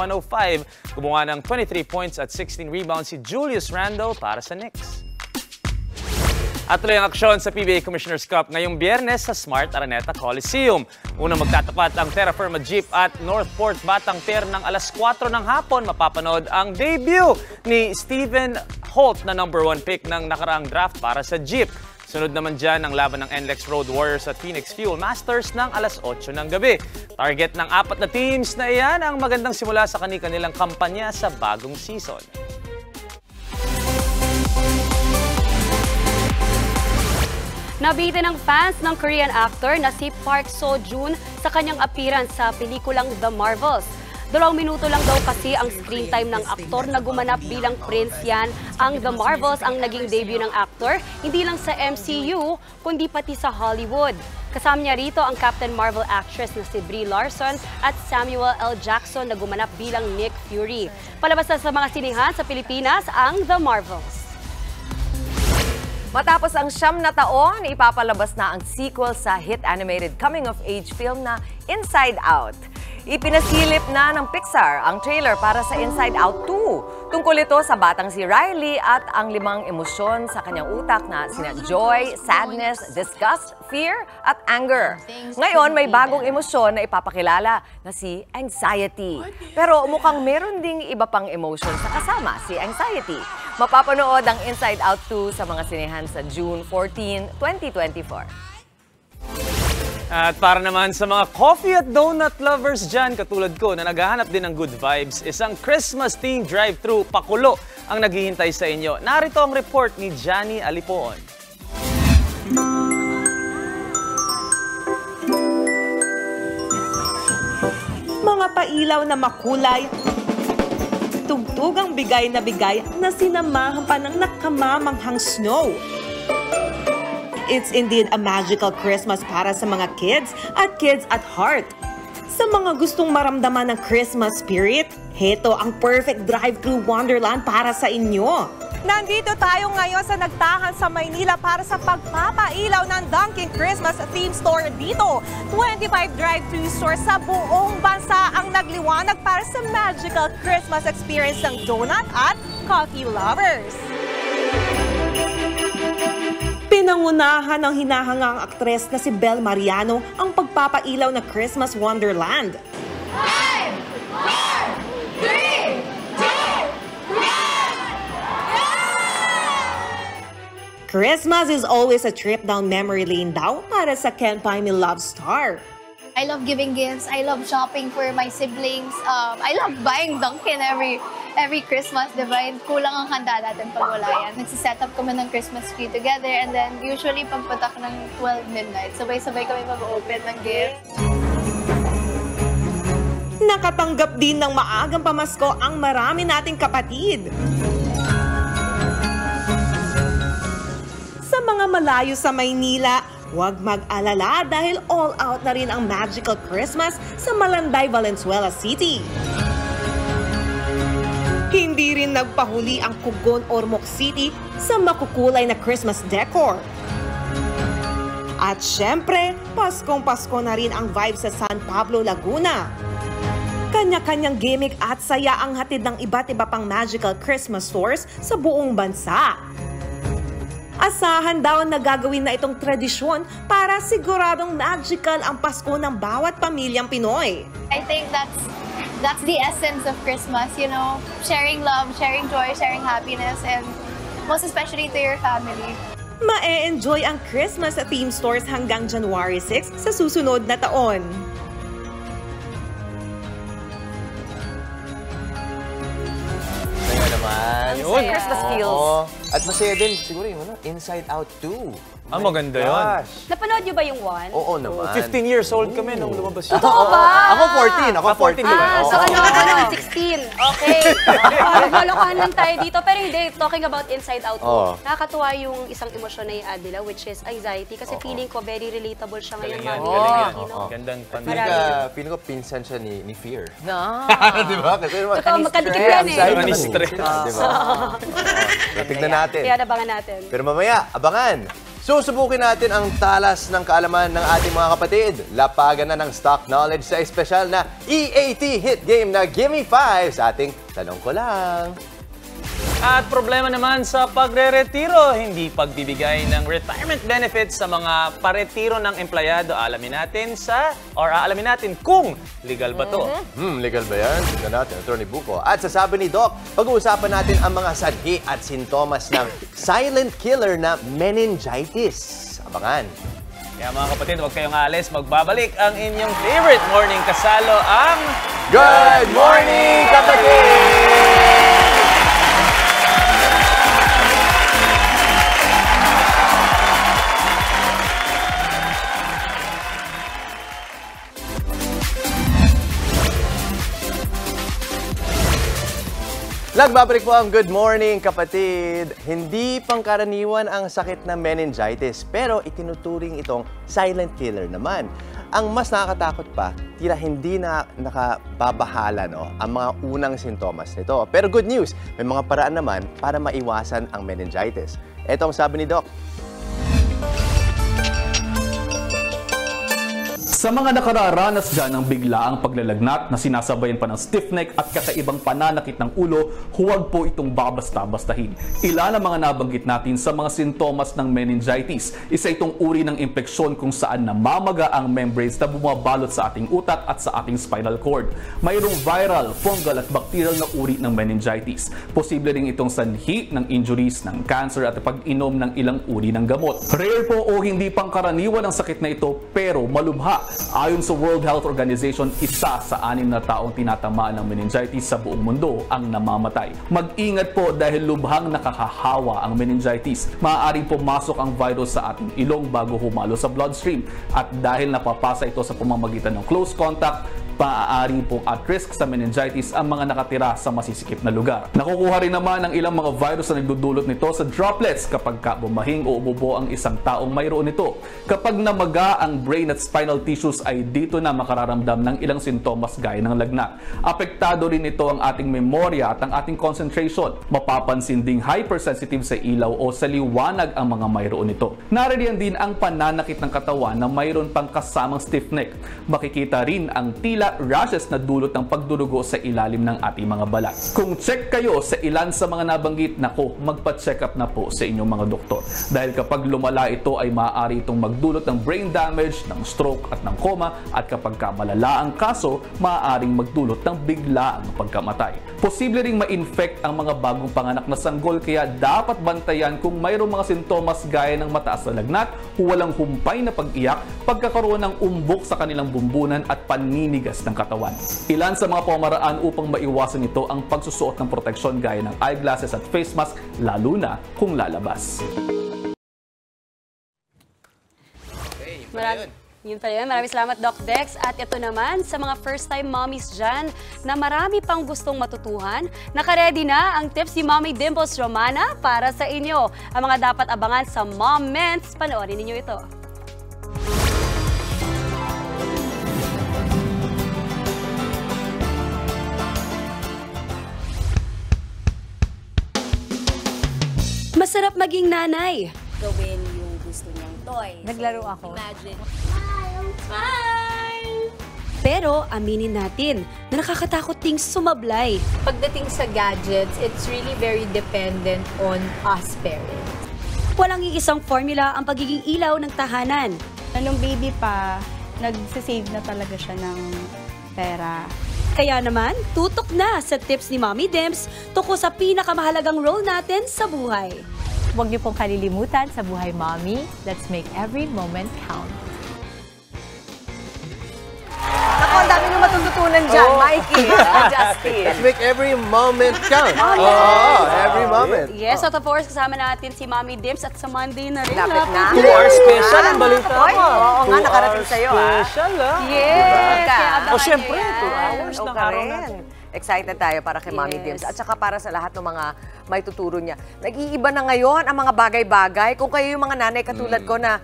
Gumawa ng 23 points at 16 rebounds si Julius Randle para sa Knicks. At tuloy ang aksyon sa PBA Commissioner's Cup ngayong Biyernes sa Smart Araneta Coliseum. Unang magtatapat ang Terra Firma Jeep at Northport Batang Pier ng alas 4 ng hapon. Mapapanood ang debut ni Stephen Holt na #1 pick ng nakaraang draft para sa Jeep. Sunod naman dyan ang laban ng NLEX Road Warriors at Phoenix Fuel Masters ng alas 8 ng gabi. Target ng 4 na teams na iyan ang magandang simula sa kanilang kampanya sa bagong season. Nabitin ng fans ng Korean actor na si Park Seo-joon sa kanyang appearance sa pelikulang The Marvels. 2 minuto lang daw kasi ang screen time ng aktor na gumanap bilang Prince Yan. Ang The Marvels ang naging debut ng actor, hindi lang sa MCU, kundi pati sa Hollywood. Kasama niya rito ang Captain Marvel actress na si Brie Larson at Samuel L. Jackson na gumanap bilang Nick Fury. Palabas na sa mga sinihan sa Pilipinas ang The Marvels. Matapos ang 9 na taon, ipapalabas na ang sequel sa hit animated coming-of-age film na Inside Out. Ipinasilip na ng Pixar ang trailer para sa Inside Out 2. Tungkol ito sa batang si Riley at ang 5 emosyon sa kanyang utak na sina joy, sadness, disgust, fear at anger. Ngayon, may bagong emosyon na ipapakilala na si anxiety. Pero mukhang meron ding iba pang emotion sa kasama si anxiety. Mapapanood ang Inside Out 2 sa mga sinehan sa June 14, 2024. At para naman sa mga coffee at donut lovers dyan, katulad ko na naghahanap din ng good vibes, isang Christmas-themed drive-thru pakulo ang naghihintay sa inyo. Narito ang report ni Johnny Alipoon. Mga pailaw na makulay, tugtugang bigay na sinamahan pa ng nakamamanghang snow. It's indeed a magical Christmas para sa mga kids at heart. Sa mga gustong maramdaman ng Christmas spirit, heto ang perfect drive-thru wonderland para sa inyo. Nandito tayo ngayon sa Nagtahan sa Maynila para sa pagpapailaw ng Dunkin' Christmas theme store dito. 25 drive-thru stores sa buong bansa ang nagliwanag para sa magical Christmas experience ng donut at coffee lovers. Pinangunahan ng hinahangang aktres na si Bel Mariano ang pagpapailaw na Christmas Wonderland. 5, 4, 3, 2, 1! Christmas is always a trip down memory lane daw para sa Can't Buy Me Love star. I love giving gifts. I love shopping for my siblings. I love buying Dunkin' every Christmas, diba? Kulang ang handa natin pag wala yan. Nagsiset up kami ng Christmas tree together and then usually pagpatak ng 12 midnight, sabay-sabay kami mag-open ng gift. Nakatanggap din ng maagang pamasko ang marami nating kapatid. Sa mga malayo sa Maynila, huwag mag-alala dahil all out na rin ang magical Christmas sa Malanday, Valenzuela City. Hindi rin nagpahuli ang Kugon, Ormoc City sa makukulay na Christmas decor. At syempre, Paskong-Pasko na rin ang vibe sa San Pablo, Laguna. Kanya-kanyang gimmick at saya ang hatid ng iba't iba pang magical Christmas stores sa buong bansa. Asahan daw na gagawin na itong tradisyon para siguradong magical ang Pasko ng bawat pamilyang Pinoy. I think that's the essence of Christmas, you know, sharing love, sharing joy, sharing happiness, and most especially to your family. Ma-enjoy ang Christmas theme stores hanggang January 6 sa susunod na taon. Yun. Christmas feels. Oo. At masaya din siguro yung Inside Out 2. Ah, maganda yun. Napanood niyo ba yung 1? Oo naman. 15 years old kami nung lumabas yun. Totoo ba? Ako 14. Ako 14. So ano, 16. Okay. Magmalokohan lang tayo dito. Pero hindi, talking about Inside Out, nakakatuwa yung isang emosyon na i-add nila, which is anxiety. Kasi feeling ko very relatable siya ngayon. Gandang Feeling ko pinsan siya ni Fear. No. Diba? Kasi magkadikit yan eh. Stress. Diba? Tignan natin. Kaya nabangan natin. Pero mamaya, abangan. Susubukin natin ang talas ng kaalaman ng ating mga kapatid. Lapagan na ng stock knowledge sa espesyal na EAT hit game na Gimme 5 sa ating Tanong Ko Lang. At problema naman sa pagre-retiro, hindi pagbibigay ng retirement benefits sa mga paretiro ng empleyado. Alamin natin kung legal ba to. Legal ba yan? Tignan natin, Attorney Buko. At sa sabi ni Doc, pag-uusapan natin ang mga sanhi at sintomas ng silent killer na meningitis. Abangan. Kaya mga kapatid, huwag kayong alis. Magbabalik ang inyong favorite morning kasalo, ang Good Morning Kapatid! Nagbabalik po ang Good Morning Kapatid. Hindi pangkaraniwan ang sakit na meningitis, pero itinuturing itong silent killer naman. Ang mas nakakatakot pa, tila hindi na nakababahala ang mga unang sintomas nito. Pero good news, may mga paraan naman para maiwasan ang meningitis. Ito ang sabi ni Doc. Sa mga nakararanas dyan ng biglaang paglalagnat na sinasabayan pa ng stiff neck at kakaibang pananakit ng ulo, huwag po itong babasta-bastahin. Ilan ang mga nabanggit natin sa mga sintomas ng meningitis. Isa itong uri ng impeksyon kung saan namamaga ang membranes na bumabalot sa ating utak at sa ating spinal cord. Mayroong viral, fungal at bacterial na uri ng meningitis. Posible rin itong sanhi ng injuries, ng cancer at pag-inom ng ilang uri ng gamot. Rare po o hindi pangkaraniwan ang sakit na ito pero malubha. Ayon sa World Health Organization, isa sa 6 na taong tinatamaan ng meningitis sa buong mundo ang namamatay. Mag-ingat po dahil lubhang nakakahawa ang meningitis. Maaaring pumasok ang virus sa ating ilong bago humalo sa bloodstream. At dahil napapasa ito sa pamamagitan ng close contact, maaari pong at risk sa meningitis ang mga nakatira sa masisikip na lugar. Nakukuha rin naman ang ilang mga virus na nagdudulot nito sa droplets kapag bumahing o umubo ang isang taong mayroon nito. Kapag namaga ang brain at spinal tissues ay dito na makararamdam ng ilang sintomas gaya ng lagnat. Apektado rin ito ang ating memorya at ang ating concentration. Mapapansin ding hypersensitive sa ilaw o sa liwanag ang mga mayroon nito. Naririyan din ang pananakit ng katawan na mayroon pang kasamang stiff neck. Makikita rin ang tila rashes na dulot ng pagdurugo sa ilalim ng ating mga balat. Kung check kayo sa ilan sa mga nabanggit, nako, magpa-check up na po sa inyong mga doktor. Dahil kapag lumala ito ay maaari itong magdulot ng brain damage, ng stroke at ng coma, at kapag malala ang kaso, maaaring magdulot ng biglaang pagkamatay. Posible ring ma-infect ang mga bagong panganak na sanggol kaya dapat bantayan kung mayroong mga sintomas gaya ng mataas na lagnat, walang humpay na pag-iyak, pagkakaroon ng umbok sa kanilang bumbunan at paninigas ng katawan. Ilan sa mga pamaraan upang maiwasan ito ang pagsusuot ng proteksyon gaya ng eyeglasses at face mask, lalo na kung lalabas. Yun pala yun. Maraming salamat, Doc Dex. At ito naman, sa mga first-time mommies dyan na marami pang gustong matutuhan, nakaredy na ang tips ni Mommy Dimples Romana para sa inyo. Ang mga dapat abangan sa Moments, panoorin ninyo ito. Masarap maging nanay. Gawin yung gusto niyang toy. Naglaro ako. Imagine. Smile! Pero aminin natin na nakakatakot ding sumablay. Pagdating sa gadgets, it's really very dependent on us parents. Walang iisang formula ang pagiging ilaw ng tahanan. Nung baby pa, nagsisave na talaga siya ng pera. Kaya naman, tutok na sa tips ni Mommy Dimps tungkol sa pinakamahalagang role natin sa buhay. Huwag niyo pong kalilimutan sa buhay, Mommy. Let's make every moment count. Ako, ang dami nyo matututunan dyan, Mikey, Justin. Let's make every moment count. Every moment. Yes, at of course, kasama natin si Mommy Dimps at sa Monday na rin. Lapit na. 2 hours special ang balita mo. Oo nga, nakarating sa'yo. Special, Yes, kaya abangan O, syempre, nyo 2 hours na araw natin. Excited tayo para kay Mommy Dimps at saka para sa lahat ng mga may tuturo niya. Nag-iiba na ngayon ang mga bagay-bagay. Kung kayo yung mga nanay katulad ko na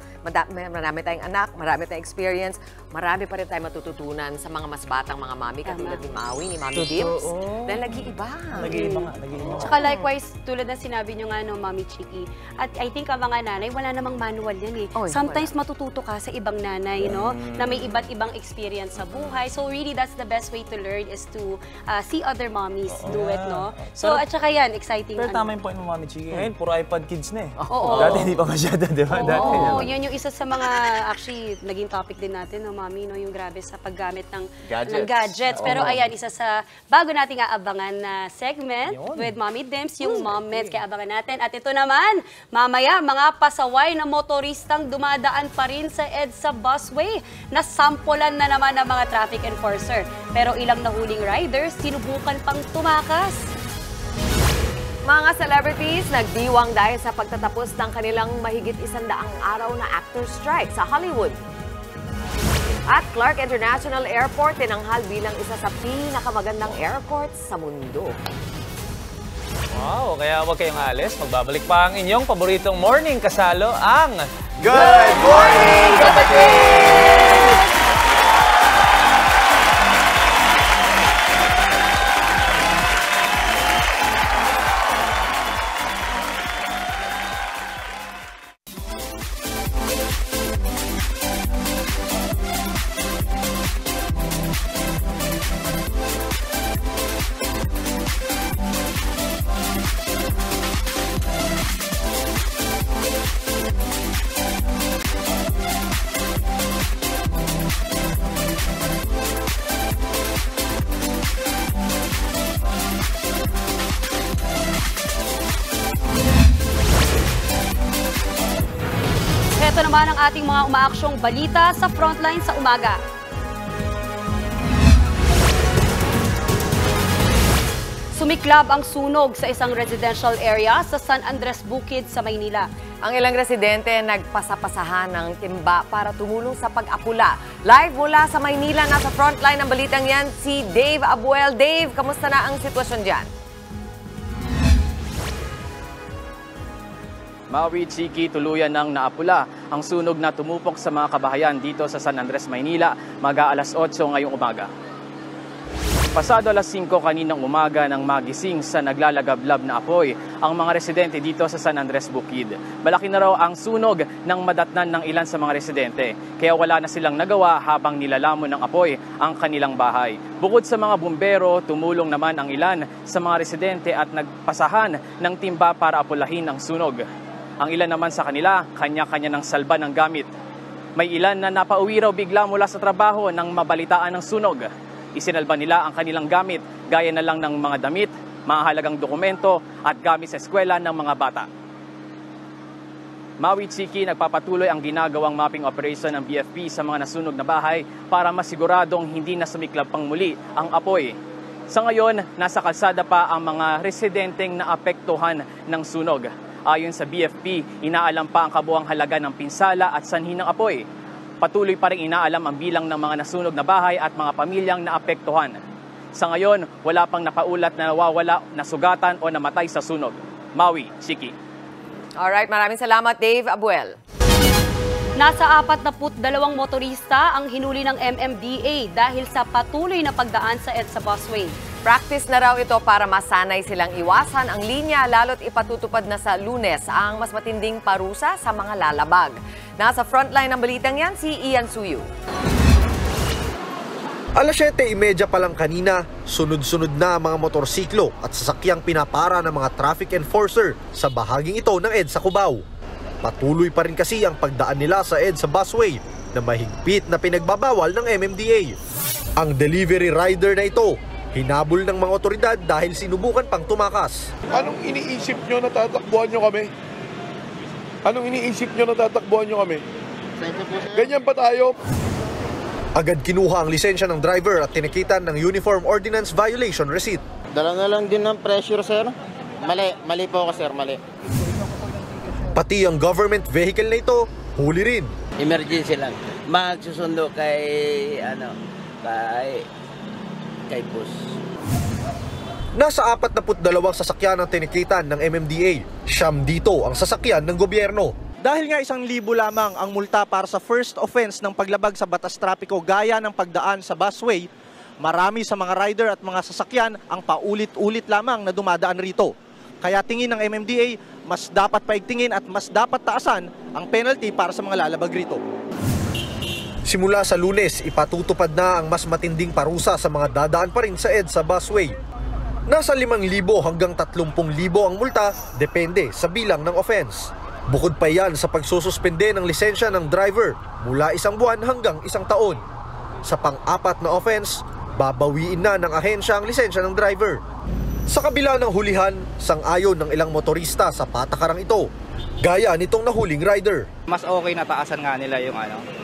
marami tayong anak, marami tayong experience, marami pa rin tayong matututunan sa mga mas batang mga mami katulad ni Maui, ni Mommy Dimps. Dahil nag-iiba. Nag-iiba nga, nag-iiba. Tsaka likewise, tulad na sinabi nyo nga no, Mommy Chiki, at I think ang mga nanay, wala namang manual yan eh. Sometimes matututo ka sa ibang nanay, no? Na may iba't ibang experience sa buhay. So really, that's the best way to learn is to see other mommies do it, no? So, at saka yan, exciting. Pero tama yung point mo, Mami Chiki. Ngayon, puro iPad kids na eh. Oo. Dati hindi pa masyado, di ba? Oo, yun yung isa sa mga, actually, naging topic din natin, no, Mami, no? Yung grabe sa paggamit ng gadgets. Pero ayan, isa sa bago nating aabangan na segment with Mommy Dimps, yung Moments, kaya abangan natin. At ito naman, mamaya, mga pasaway na motoristang dumadaan pa rin sa EDSA busway. Nasampulan na naman ng mga traffic enforcer. Pero ilang nahuling riders, sinubukan pang tumakas. Mga celebrities nagdiwang dahil sa pagtatapos ng kanilang mahigit 100 araw na actor strike sa Hollywood. At Clark International Airport tinanghal bilang isa sa pinakamagandang airports sa mundo. Wow, kaya huwag kayong alis. Magbabalik pa ang inyong paboritong morning kasalo, ang Good Morning, Kapatid! Ito naman ang ating mga umaaksyong balita sa Frontline sa umaga. Sumiklab ang sunog sa isang residential area sa San Andres Bukid sa Maynila. Ang ilang residente nagpasapasahan ng timba para tumulong sa pag-apula. Live mula sa Maynila, nasa frontline ng balitang yan, si Dave Abuel. Dave, kamusta na ang sitwasyon dyan? Maui, Chiki, tuluyan ng naapula ang sunog na tumupok sa mga kabahayan dito sa San Andres, Maynila, mag-aalas 8 ngayong umaga. Pasado alas 5 kaninang umaga nang magising sa naglalagablab na apoy ang mga residente dito sa San Andres Bukid. Malaki na raw ang sunog nang madatnan ng ilan sa mga residente, kaya wala na silang nagawa habang nilalamon ng apoy ang kanilang bahay. Bukod sa mga bumbero, tumulong naman ang ilan sa mga residente at nagpasahan ng timba para apulahin ang sunog. Ang ilan naman sa kanila, kanya-kanya ng salba ng gamit. May ilan na napauwi raw bigla mula sa trabaho nang mabalitaan ng sunog. Isinalba nila ang kanilang gamit, gaya na lang ng mga damit, mahalagang dokumento at gamit sa eskwela ng mga bata. Maui, Chiki, nagpapatuloy ang ginagawang mapping operation ng BFP sa mga nasunog na bahay para masiguradong hindi na sumiklab pang muli ang apoy. Sa ngayon, nasa kalsada pa ang mga residenteng naapektuhan ng sunog. Ayon sa BFP, inaalam pa ang kabuang halaga ng pinsala at sanhi ng apoy. Patuloy pa rin inaalam ang bilang ng mga nasunog na bahay at mga pamilyang naapektuhan. Sa ngayon, wala pang napaulat na nawawala, nasugatan o namatay sa sunog. Maui, Chiki. Alright, maraming salamat, Dave Abuel. Nasa 42 motorista ang hinuli ng MMDA dahil sa patuloy na pagdaan sa EDSA busway. Practice na raw ito para masanay silang iwasan ang linya lalo't ipatutupad na sa Lunes ang mas matinding parusa sa mga lalabag. Nasa frontline ng balitang yan, si Ian Suyu. Alas 7:30 pa lang kanina, sunod-sunod na ang mga motorsiklo at sasakyang pinapara ng mga traffic enforcer sa bahaging ito ng EDSA Cubao. Patuloy pa rin kasi ang pagdaan nila sa EDSA busway na mahigpit na pinagbabawal ng MMDA. Ang delivery rider na ito, hinabol ng mga otoridad dahil sinubukan pang tumakas. Anong iniisip nyo na tatakbuhan nyo kami? Anong iniisip nyo na tatakbuhan nyo kami? Ganyan pa tayo. Agad kinuha ang lisensya ng driver at tinikitan ng Uniform Ordinance Violation Receipt. Dala na lang din ng pressure, sir. Mali po ako, sir, mali. Pati ang government vehicle na ito, huli rin. Emergency lang. Magsusundo kay bus. Nasa 42 sasakyan ang tinikitan ng MMDA. Siyam dito ang sasakyan ng gobyerno. Dahil nga 1,000 lamang ang multa para sa first offense ng paglabag sa batas trapiko gaya ng pagdaan sa busway, marami sa mga rider at mga sasakyan ang paulit-ulit lamang na dumadaan rito. Kaya tingin ng MMDA, mas dapat paigtingin at mas dapat taasan ang penalty para sa mga lalabag rito. Simula sa Lunes, ipatutupad na ang mas matinding parusa sa mga dadaan pa rin sa EDSA busway. Nasa 5,000 hanggang 30,000 ang multa, depende sa bilang ng offense. Bukod pa yan sa pagsususpende ng lisensya ng driver mula 1 buwan hanggang 1 taon. Sa pang-apat na offense, babawiin na ng ahensya ang lisensya ng driver. Sa kabila ng hulihan, sang-ayon ng ilang motorista sa patakarang ito, gaya nitong nahuling rider. Mas okay na taasan nga nila yung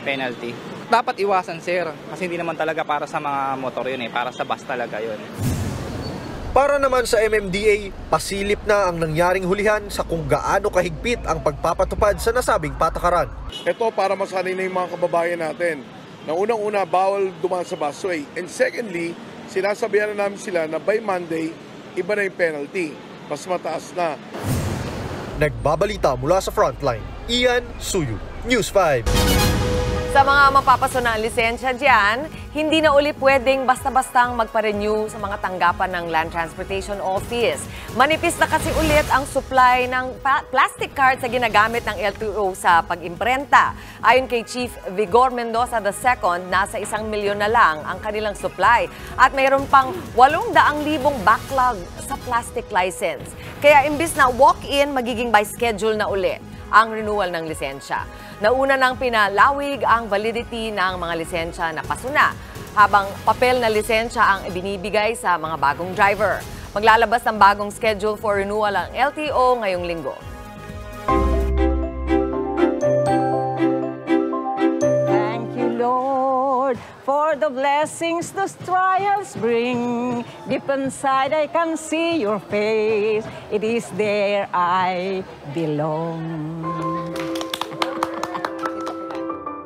penalty. Dapat iwasan, sir, kasi hindi naman talaga para sa mga motor yun para sa bus talaga yun. Para naman sa MMDA, pasilip na ang nangyaring hulihan sa kung gaano kahigpit ang pagpapatupad sa nasabing patakaran. Ito para masanay na yung mga kababayan natin na unang-una bawal dumaan sa busway. And secondly, sinasabihan na namin sila na by Monday, iba na yung penalty. Mas mataas na. Nagbabalita mula sa frontline, Ian Suyu, News 5. Sa mga mapapaso ng lisensya dyan, hindi na uli pwedeng basta-bastang magpa-renew sa mga tanggapan ng Land Transportation Office. Manipis na kasi ulit ang supply ng plastic cards na ginagamit ng LTO sa pag-imprenta. Ayon kay Chief Vigor Mendoza II, nasa 1 milyon na lang ang kanilang supply at mayroon pang 800,000 backlog sa plastic license. Kaya imbis na walk-in, magiging by schedule na uli ang renewal ng lisensya. Nauna nang pinalawig ang validity ng mga lisensya na pasuna, habang papel na lisensya ang ibinibigay sa mga bagong driver. Maglalabas ng bagong schedule for renewal ang LTO ngayong linggo. Lord, for the blessings those trials bring. Deep inside I can see your face. It is there I belong.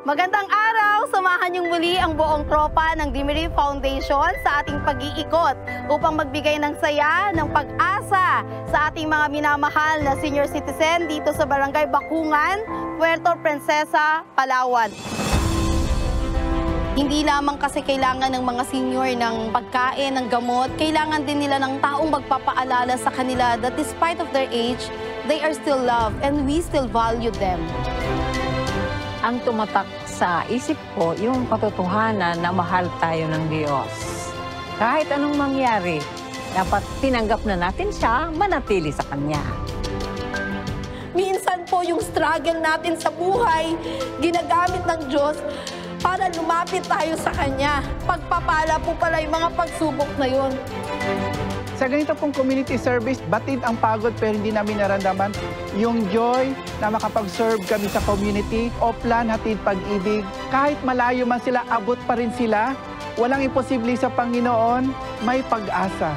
Magandang araw! Samahan niyong muli ang buong tropa ng Dimery Foundation sa ating pag-iikot upang magbigay ng saya, ng pag-asa sa ating mga minamahal na senior citizen dito sa Barangay Bakungan, Puerto Princesa, Palawan. Hindi lamang kasi kailangan ng mga senior ng pagkain, ng gamot, kailangan din nila ng taong magpapaalala sa kanila that despite of their age, they are still loved and we still value them. Ang tumatak sa isip ko, yung katotohanan na mahal tayo ng Diyos. Kahit anong mangyari, dapat tinanggap na natin siya, manatili sa Kanya. Minsan po yung struggle natin sa buhay, ginagamit ng Diyos para lumapit tayo sa Kanya. Pagpapala po pala yung mga pagsubok na yun. Sa ganito pong community service, batid ang pagod pero hindi namin naramdaman yung joy na makapag-serve kami sa community. Oplan, hatid pag-ibig. Kahit malayo man sila, abot pa rin sila. Walang imposible sa Panginoon, may pag-asa.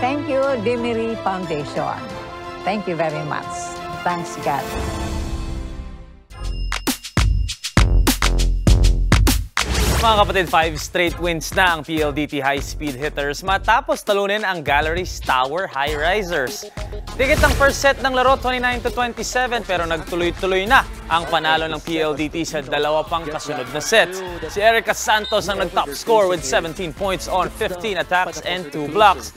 Thank you, Dimery Foundation. Thank you very much. Thanks, God. Mga kapatid, 5 straight wins na ang PLDT high-speed hitters matapos talunin ang Galleries Tower high-risers. Tikit ang first set ng laro 29-27 pero nagtuloy-tuloy na ang panalo ng PLDT sa dalawa pang kasunod na sets. Si Erica Santos ang nag-top score with 17 points on 15 attacks and 2 blocks.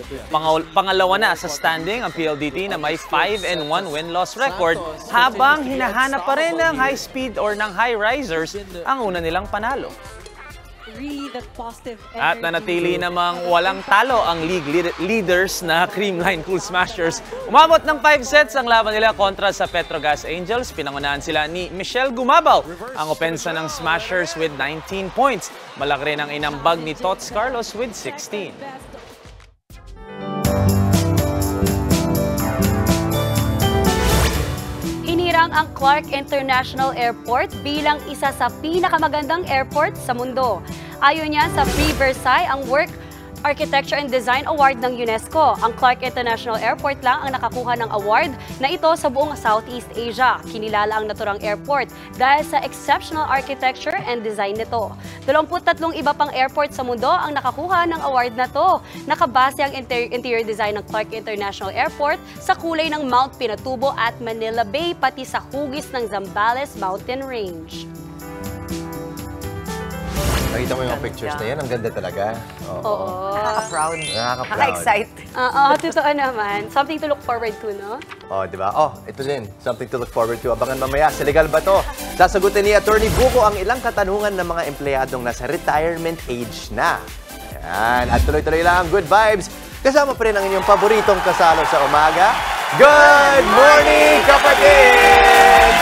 Pangalawa na sa standing ang PLDT na may 5-1 win-loss record habang hinahanap pa rin ng high-speed or ng high-risers ang una nilang panalo. At nanatili namang walang talo ang league leaders na Creamline Cool Smashers. Umabot ng 5 sets ang laban nila kontra sa Petrogas Angels. Pinangunahan sila ni Michelle Gumabaw ang opensa ng Smashers with 19 points. Malaki rin ang inambag ni Tots Carlos with 16. Hinirang ang Clark International Airport bilang isa sa pinakamagandang airport sa mundo. Ayon niya sa Prix Versailles, ang Work, Architecture and Design Award ng UNESCO. Ang Clark International Airport lang ang nakakuha ng award na ito sa buong Southeast Asia. Kinilala ang naturang airport dahil sa exceptional architecture and design nito. 23 iba pang airport sa mundo ang nakakuha ng award na to. Nakabase ang interior design ng Clark International Airport sa kulay ng Mount Pinatubo at Manila Bay pati sa hugis ng Zambales Mountain Range. Nakita mo yung pictures na yan, ang ganda talaga. Oo. Nakaka-proud. Nakaka-proud. Nakaka-excite. Oo, totoo naman. Something to look forward to, no? Oh, di ba? Oh, ito din. Something to look forward to. Abangan mamaya sa Legal ba to? Sasagutin ni Attorney Buko ang ilang katanungan ng mga empleyadong nasa retirement age na. Yan. At tuloy-tuloy lang ang good vibes. Kasama pa rin ang inyong paboritong kasalo sa umaga. Good morning, kapatid!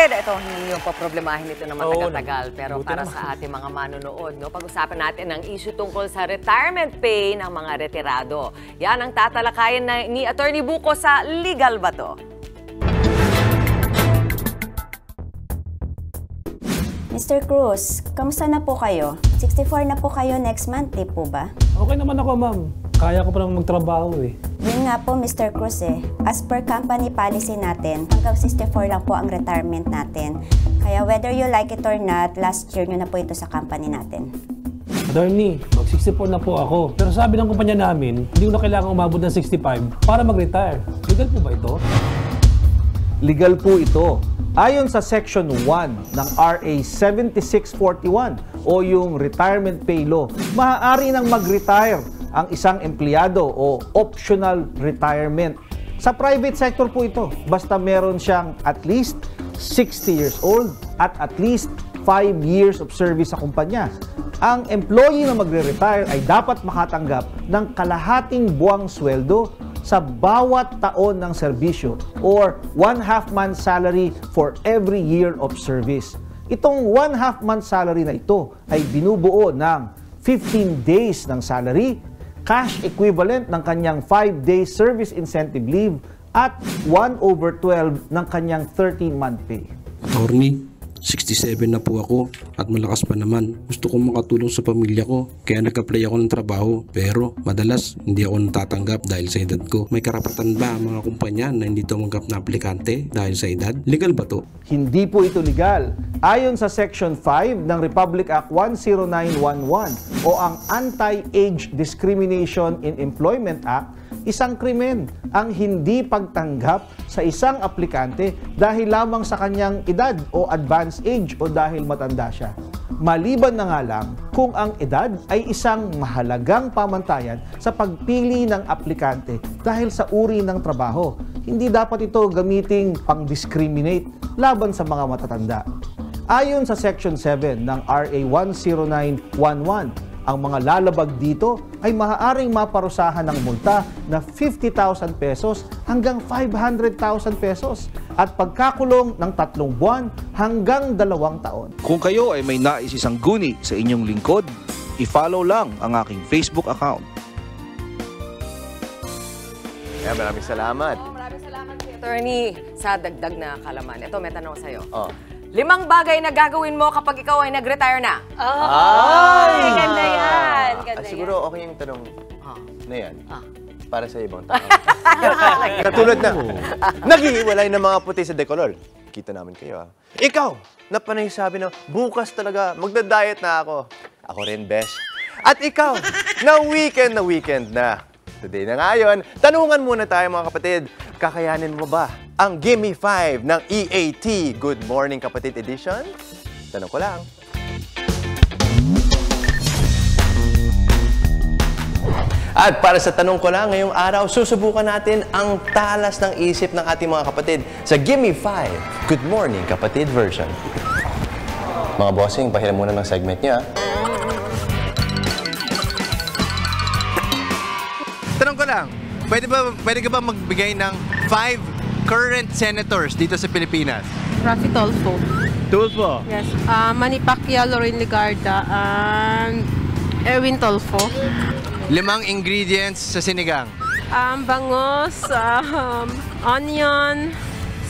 Ito, hindi yung paproblemahin ito na matagal-tagal. Pero para sa ating mga manonood, no, pag-usapan natin ang issue tungkol sa retirement pay ng mga retirado. Yan ang tatalakayin ni Attorney Buko sa Legal ba to? Mr. Cruz, kamusta na po kayo? 64 na po kayo next month, di po ba? Okay naman ako, ma'am. Kaya ko pa naman magtrabaho eh. Yun nga po, Mr. Cruz eh. As per company policy natin, hanggang 64 lang po ang retirement natin. Kaya whether you like it or not, last year nyo na po ito sa company natin. Attorney, mag-64 na po ako. Pero sabi ng kumpanya namin, hindi ko na kailangan umabot ng 65 para mag-retire. Legal po ba ito? Legal po ito. Ayon sa Section 1 ng RA 7641 o yung Retirement Pay Law, maaari nang mag-retire ang isang empleyado o optional retirement. Sa private sector po ito, basta meron siyang at least 60 years old at least 5 years of service sa kumpanya. ang employee na magre-retire ay dapat makatanggap ng kalahating buwang sweldo sa bawat taon ng serbisyo or 1/2 month salary for every year of service. Itong 1/2 month salary na ito ay binubuo ng 15 days ng salary, cash equivalent ng kanyang 5 days service incentive leave at 1/12 ng kanyang 13-month pay. Attorney, 67 na po ako at malakas pa naman. Gusto kong makatulong sa pamilya ko kaya nag-apply ako ng trabaho pero madalas hindi ako natatanggap dahil sa edad ko. May karapatan ba ang mga kumpanya na hindi tumanggap na aplikante dahil sa edad? Legal ba to? Hindi po ito legal. Ayon sa Section 5 ng Republic Act 10911 o ang Anti-Age Discrimination in Employment Act, isang krimen ang hindi pagtanggap sa isang aplikante dahil lamang sa kanyang edad o advanced age o dahil matanda siya. Maliban na nga lang kung ang edad ay isang mahalagang pamantayan sa pagpili ng aplikante dahil sa uri ng trabaho. Hindi dapat ito gamiting pang-discriminate laban sa mga matatanda. Ayon sa Section 7 ng RA 10911, ang mga lalabag dito ay maaaring maparusahan ng multa na 50,000 pesos hanggang 500,000 pesos at pagkakulong ng 3 buwan hanggang 2 taon. Kung kayo ay may nais isang guni sa inyong lingkod, i-follow lang ang aking Facebook account. Maraming salamat. Maraming salamat, Attorney, sa dagdag na kalaman. Ito, may tanong sa'yo. 5 5 bagay na gagawin mo kapag ikaw ay nag-retire na. Ay, ganda yan. Ganda siguro okay yung tanong na yan. Para sa ibang tao. Katulad na, naghihiwalay ng mga puti sa decolor. Kita namin kayo, Ikaw, na panay sabi na bukas talaga, magda-diet na ako. Ako rin, besh. At ikaw, na weekend na. Today na ngayon, tanungan muna tayo mga kapatid. Kakayanin mo ba ang Gimme 5 ng EAT Good Morning Kapatid Edition? Tanong ko lang. At para sa tanong ko lang, ngayong araw, susubukan natin ang talas ng isip ng ating mga kapatid sa Gimme 5 Good Morning Kapatid version. Mga bossing, pahiram muna ng segment niya. Tanong ko lang, pwede ka ba magbigay ng 5 current senators dito sa Pilipinas? Raffy Tulfo. Tulfo? Yes. Manny Pacquiao, Lorraine Legarda, and Erwin Tulfo. 5 ingredients sa sinigang. Bangus, onion,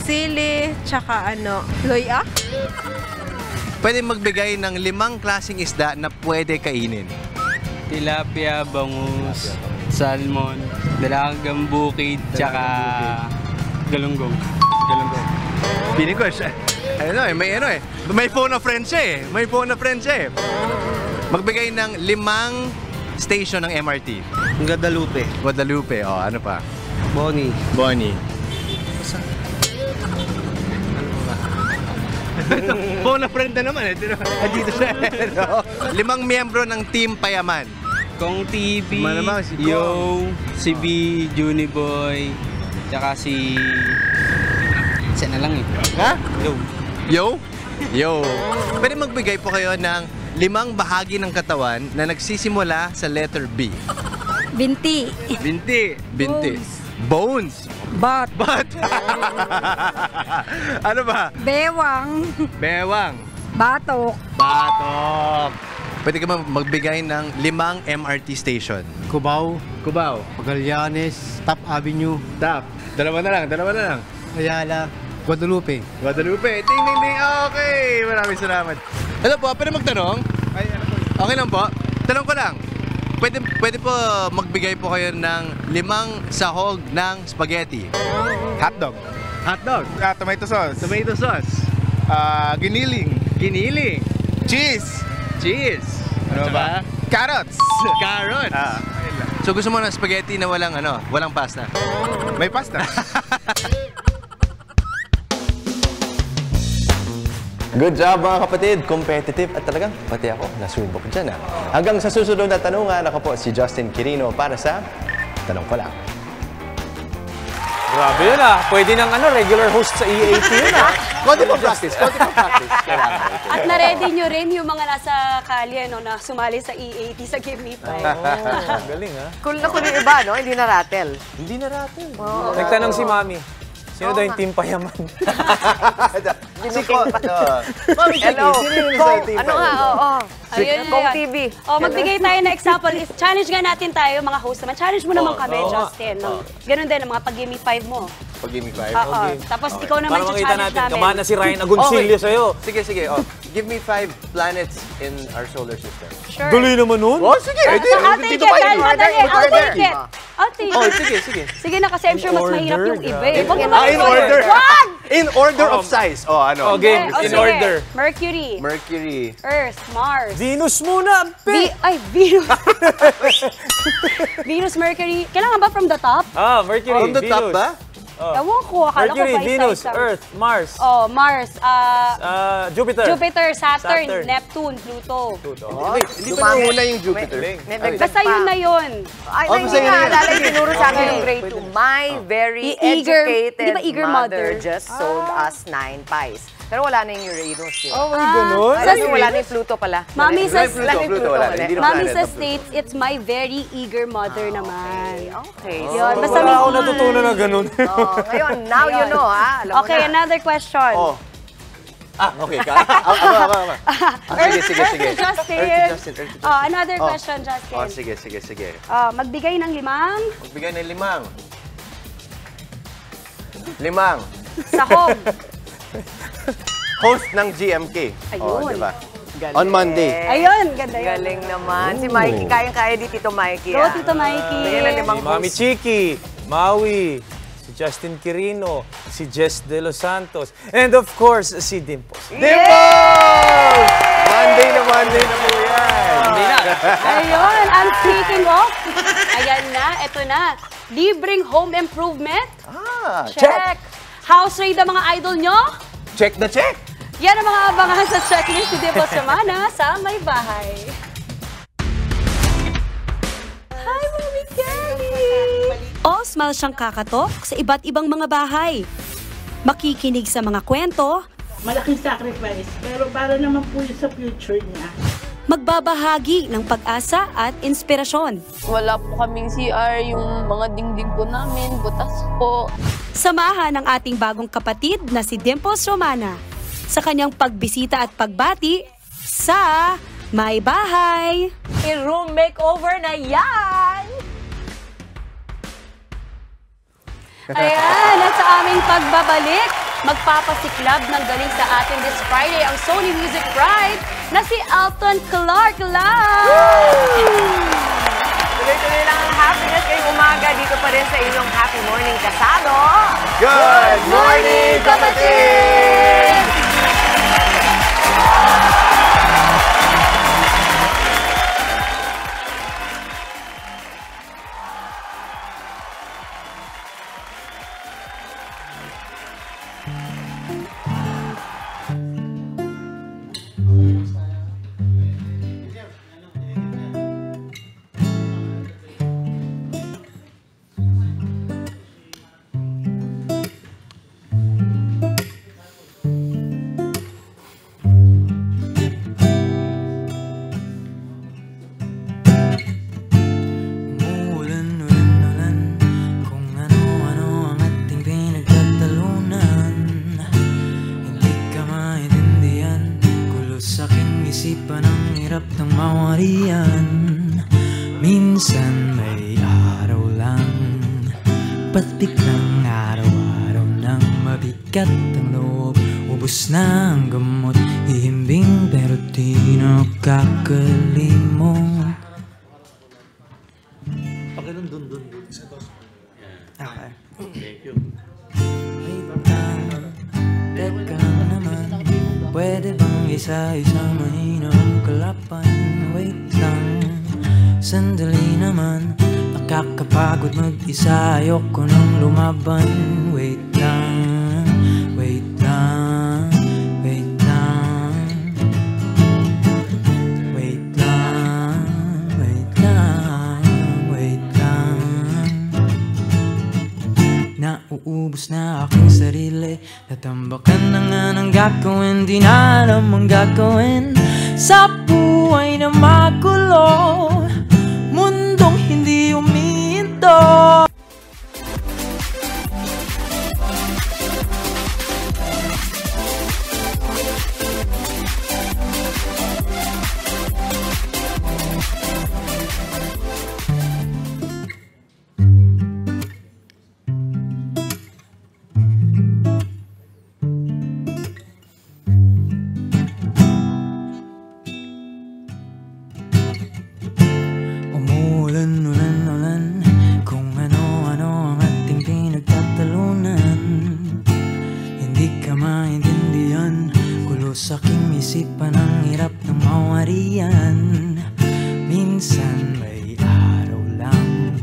sili, tsaka luya. Pwede magbigay ng 5 klaseng isda na pwede kainin. Tilapia, bangus, salmon, dalagang bukid, tsaka galunggong. Pili ko siya. May phone a friend siya eh. Magbigay ng 5 station ng MRT. Guadalupe. Ano pa? Bonnie. Phone a friend na naman eh. Dito siya. 5 miyembro ng Team Payaman. Kong TV, Yo, si B, Juniboy, tsaka si... Isa na lang eh. Ha? Yo. Pwede magbigay po kayo ng 5 bahagi ng katawan na nagsisimula sa letter B. Binti. Bones. Bat. Ano ba? Bewang. Batok. Pwede ka magbigay ng 5 MRT station. Cubao. Magallanes, Top Avenue. Dalawa na lang. Ayala. Guadalupe. Ting. Okay, maraming salamat. Ano po, pwede magtanong? Okay lang po. Tanong ko lang. Pwede po magbigay po kayo ng 5 sahog ng spaghetti. Hotdog. Tomato sauce. Giniling. Cheese. Ano ba? Carrots. So gusto mo ng spaghetti na walang pasta? May pasta. Good job mga kapatid, competitive at talagang pati ako nasubok dyan Hanggang sa susunod na tanungan, ako po si Justin Quirino para sa Tanong Ko Lang. Grabe yun Pwede ng regular host sa EAT yun Konti pa practice. At na-ready nyo rin yung mga nasa kalye na sumali sa EAT sa Give Me 5. Galing Cool na yung iba, no? Hindi na-rattle. Hindi na-rattle. Nagtanong si Mami, sino daw yung team payaman? Si Ko. Mami Chiki, sino yung sa team payaman? Ano nga, oo. Ayun Kong TV. Magbigay tayo ng example. Challenge nga natin tayo, mga host naman. Challenge mo naman kami, Justin. Ganon din ang mga pag-Give Me 5 mo. Pag-Give Me 5? Tapos ikaw naman sa challenge namin. Kamana si Ryan Agoncillo sa'yo. Sige. Give me 5 planets in our solar system. Sure. Dali naman nun. Sige. I'll take it. I'll take it. Sige. Sige na kasi I'm sure mas mahirap yung iba In order. In order of size. Game. In order. Mercury. Earth. Mars. Venus muna. Venus. Venus, Mercury. Kailangan ba from the top? Mercury. From the top ba? Ewan ko, akala ko Mercury, pa Venus, isa-isa. Earth, Mars. Mars. Jupiter. Saturn, Neptune, Pluto. Hindi pa nauna yung Jupiter. Basta yun na yun. Hindi nga, alala yung tinuro sa akin yung grade 2. My very educated mother just sold us 9 pies. Pero wala na yung Uranus, di ba? Ganun? Wala na yung Pluto pala. Mami sa Pluto. States, it's my very eager mother naman. Okay. Yun, basta wala ako natutunan na ganun. Ngayon, now you know, Okay, another question. Okay ka? Sige. Justin. Another question, Justin. Sige. Magbigay ng 5. Magbigay ng 5. Sa home. Host ng GMK. Ayun. Diba? On Monday. Ayun, ganda yun. Galing naman. Si Mikey, kayang-kaya di Tito Mikey. Go, Tito Mikey. Si Mami Chiki, Maui, si Justin Quirino, si Jess De Los Santos, and of course, si Dimples. Dimples! Monday na po yan. Ayun, and speaking of, ayan na, eto na. Libreng home improvement. Check. House raid ang mga idol nyo? Check na check! Yan ang mga abangan sa checklist ni Dimples Romana sa May Bahay. Hi, Mami Kelly! All smile siyang kakatok sa iba't ibang mga bahay. Makikinig sa mga kwento. Malaking sacrifice, pero para naman po yun sa future niya. Magbabahagi ng pag-asa at inspirasyon. Wala po kaming CR, yung mga dingding po namin, butas po. Samahan ang ating bagong kapatid na si Dimples Romana sa kanyang pagbisita at pagbati sa May Bahay. I-room makeover na yan! Ayan, at sa aming pagbabalik, magpapasiklab ng galing sa atin this Friday ang Sony Music Pride na si Alton Clark Tuloy-tuloy lang ang happiness ngayong umaga dito pa rin sa inyong Happy Morning Kasado. Good morning, kapatid! Minsan may araw lang, ba't biglang araw-araw nang mabigat ang loob? Ubus na ang gamot, hihimbing pero di nakakalimot. Pakilang dun. Okay. Thank you. Teka naman, pwede bang isa-isa mahinang kalapan? Wait lang, sandali naman, nakakapagod mag-isa, ayoko nang lumaban. Wait lang, wait lang, wait lang, wait lang, wait lang, wait lang. nauubos na aking sarili. Natambakan na nga ng gagawin, di na alam ang gagawin. Sa buhay na magulo, mundong hindi umiinto. Umuulan-ulan-ulan, kung ano-ano ang ating pinagtatalunan. Hindi ka maintindihan, gulo sa aking isipan, ang hirap ng mawarian. Minsan may araw lang,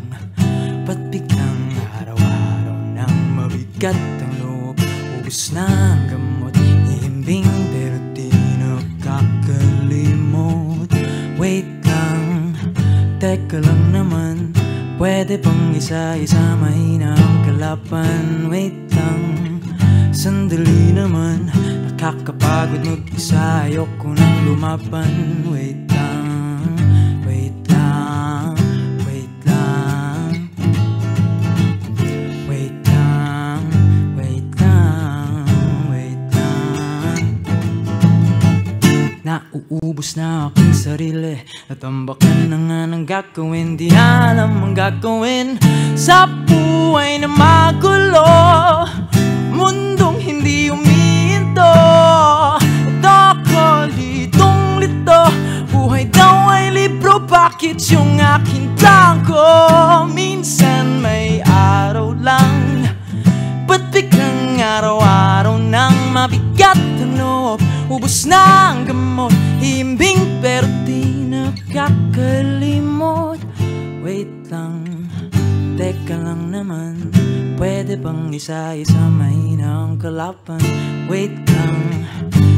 ba't biglang araw-araw nang mabigat ang loob? Ubus na ang gamot, ihimbing pero di nakakalimot. Wait lang, teka lang naman, pwede pang isa-isa, mahina ang kalaban. Wait lang, sandali naman, nakakapagod mag-isa, ayoko nang lumaban. Wait lang, wait lang, wait lang, wait lang, wait lang, wait lang. Nauubos na aking sarili, natambakan na nga ng gagawin, di na alam ang gagawin. Sa buhay na magulo, mundong hindi umiinto. Ito ko litong-lito, buhay daw ay libro, bakit yung aking blanco? Minsan may araw lang, ba't biglang araw-araw nang mabigat ang loob? Ubus na ang gamot, himbing pero di nakakalimot. Wait lang, teka lang naman, pwede bang isa-isa, mahina ang kalaban. Wait lang,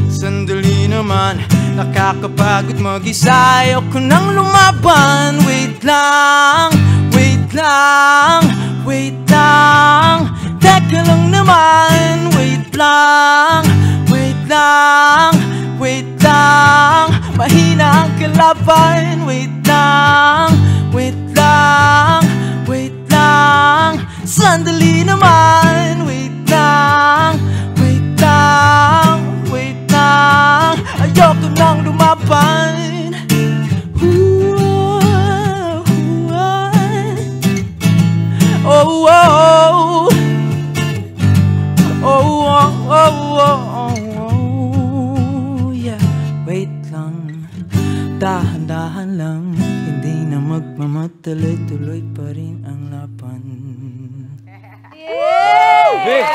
sandali naman, nakakapagod mag-isa, ayoko nang lumaban. Wait lang, wait lang, wait lang, teka lang naman. Wait lang, wait lang, wait lang, mahina ang kalaban. Wait lang, wait lang, wait lang, sandali naman. Wait lang, wait lang, wait lang, ayoko nang lumaban. Oh, oh, oh, oh, oh, oh, oh, yeah. Wait lang, dahan-dahan lang, hindi na magmamadali, tuloy pa rin ang laban. Vic!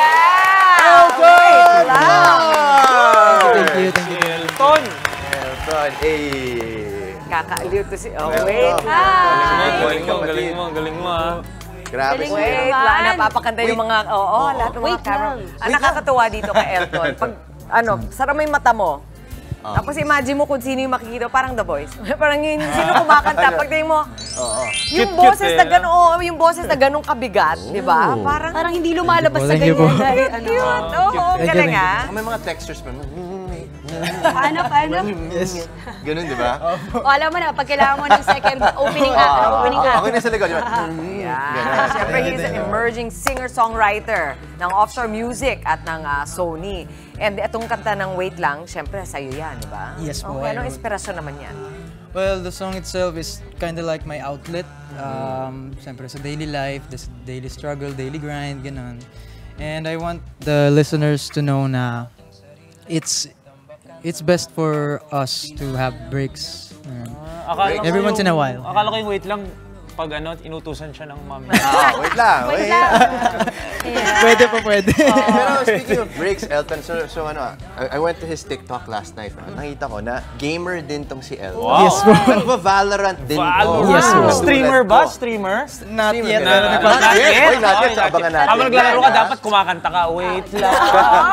Elton! Thank you, thank you. Elton! Elton, eh. Kakaaliw to si... Oh, wait Galing mo, ah. Grabe siya. Wait lang, napapakanta yung mga... Oo, lahat ng mga camera. Ang nakakatuwa dito kay Elton, pag, sara mo yung mata mo. Tapos imagine mo kung sino yung makikita, parang The Voice. Parang yun, sino kumakanta. Pagtingin mo, yung boses na gano'n, yung boses na gano'ng kabigat, di ba? Parang hindi lumalabas sa Thank you ganyan. po. Cute! Oo, galing ah. May mga textures pa. Paano? Yes. Ganun, di ba? O, alam mo na, pag kailangan mo ng second opening act. Ako na sa likod. Yeah. Siyempre, he's an emerging singer-songwriter ng offshore music at ng Sony. And itong kanta ng Wait Lang, siyempre, sa'yo yan, di ba? Yes po. Okay, anong inspirasyon naman yan? Well, the song itself is kind of like my outlet. Siyempre, sa daily life, the daily struggle, daily grind, ganun. And I want the listeners to know na it's best for us to have breaks. Every once in a while. Akala ko yung Wait Lang, pag inutusan siya ng mami. Wait lang. Pwede po, pwede. Pero speaking of breaks, Elton, so I went to his TikTok last night. Nakita ko na gamer din tong si Elton. Wow. Yes po. Valorant din po. Yes po. Streamer ba? Streamer? Not yet. Not yet. Abangan natin. Habang naglalaro ka, dapat kumakanta ka. Wait lang.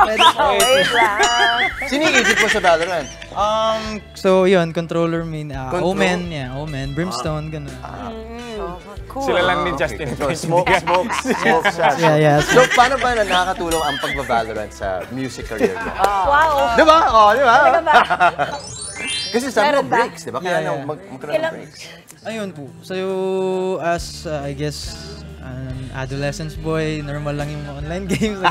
Wait lang. Sino yung isip mo sa Valorant? So yun, controller main, Omen, Brimstone, ganun. cool. Sila lang ni Justin. Smoke shot. Yeah. So, paano ba nakakatulong ang pagbabalorant sa music career mo? Wow. Di ba? Di ba? Talaga ba? Kasi sabi mo Meron ba? breaks, di ba? Kaya magkaroon ng breaks. Ayun po. So, as, I guess, an adolescence boy, normal lang yung online games.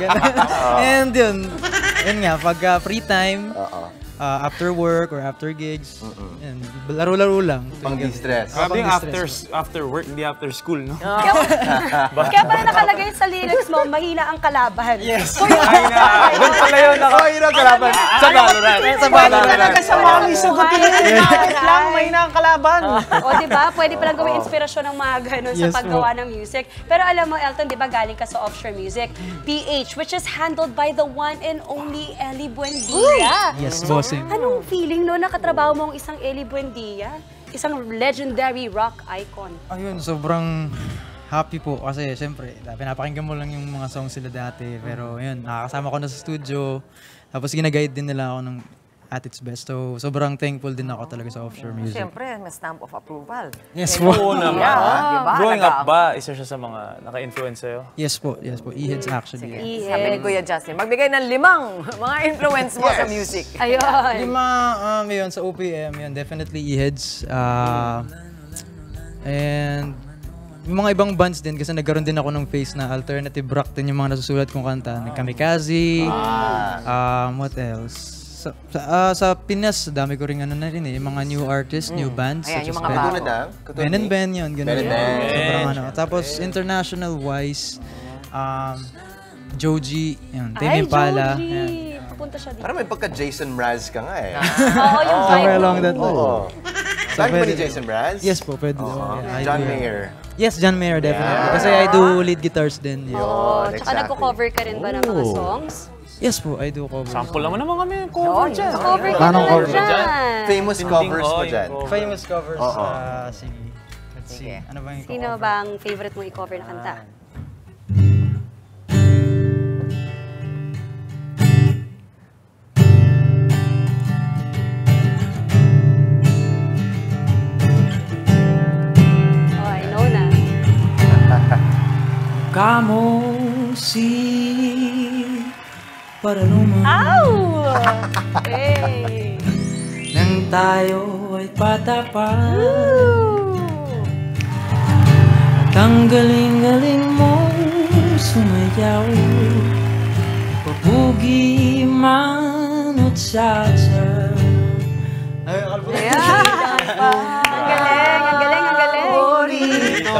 And yun nga, pag free time, after work or after gigs, yun, laro-laro lang. Pang-distress. Sabi yung after work, hindi after school, no? Kaya pala nakalagay sa lyrics mo, mahina ang kalaban. Yes. Mahina. Doon pala yun ako. Mahina ang kalaban. Sa Valorant. Sa Valorant. Talaga sa mami, sagutin lang, mahina ang kalaban. O, diba? Pwede palang gawing inspirasyon ng mga ganun sa paggawa ng music. Pero alam mo, Elton, di ba galing ka sa offshore music? PH, which is handled by the one and only Ellie Buendia. Yes, boss. Anong feeling no nakatrabaho mo ang isang Ellie Buendia? Isang legendary rock icon. Ayun, sobrang happy po kasi siyempre, pinapakinggan mo lang yung mga songs sila dati. Pero yun, nakakasama ko na sa studio. Tapos ginaguide din nila ako ng at its best. So, sobrang thankful din ako talaga sa offshore music. Siyempre, may stamp of approval. Yes po. Oo naman. Diba? Growing up ba, isa siya sa mga naka-influence sa'yo? Yes po. E-heads actually. Sige, sabi ni Kuya Justin, magbigay ng 5 mga influence mo sa music. Ayun. 5, yun, sa OPM, yun, definitely E-heads. And yung mga ibang bands din, kasi nagkaroon din ako ng phase na alternative rock din yung mga nasusulat kong kanta. Kamikaze, what else? Sa Pinas, dami ko rin yung mga new artists, new bands. Ayan, yung mga bago. Ben and Ben yun, ganun. Sobrang Tapos international-wise, Joji, yun, Tame Impala. Joji! Pupunta siya dito. Parang may pagka-Jason Mraz ka nga eh. Oo, yung vibe. Somewhere along that line. Saan ba ni Jason Mraz? Yes po, pwede. John Mayer. Yes, John Mayer, definitely. Kasi I do lead guitars din. Tsaka nagko-cover ka rin ba ng mga songs? Yes po, I do cover. Sample naman naman kami cover dyan. Cover ka naman dyan. Famous covers mo dyan. Famous covers. Sige. Let's see. Ano ba yung Sino bang favorite mo i-cover na kanta? Oh, I know na. Kamo si para naman. Hey! Nang tayo ay patapat. At ang galing-galing mong sumayaw. Papugi man at sacha. Ang galing, ang galing, ang galing. Dito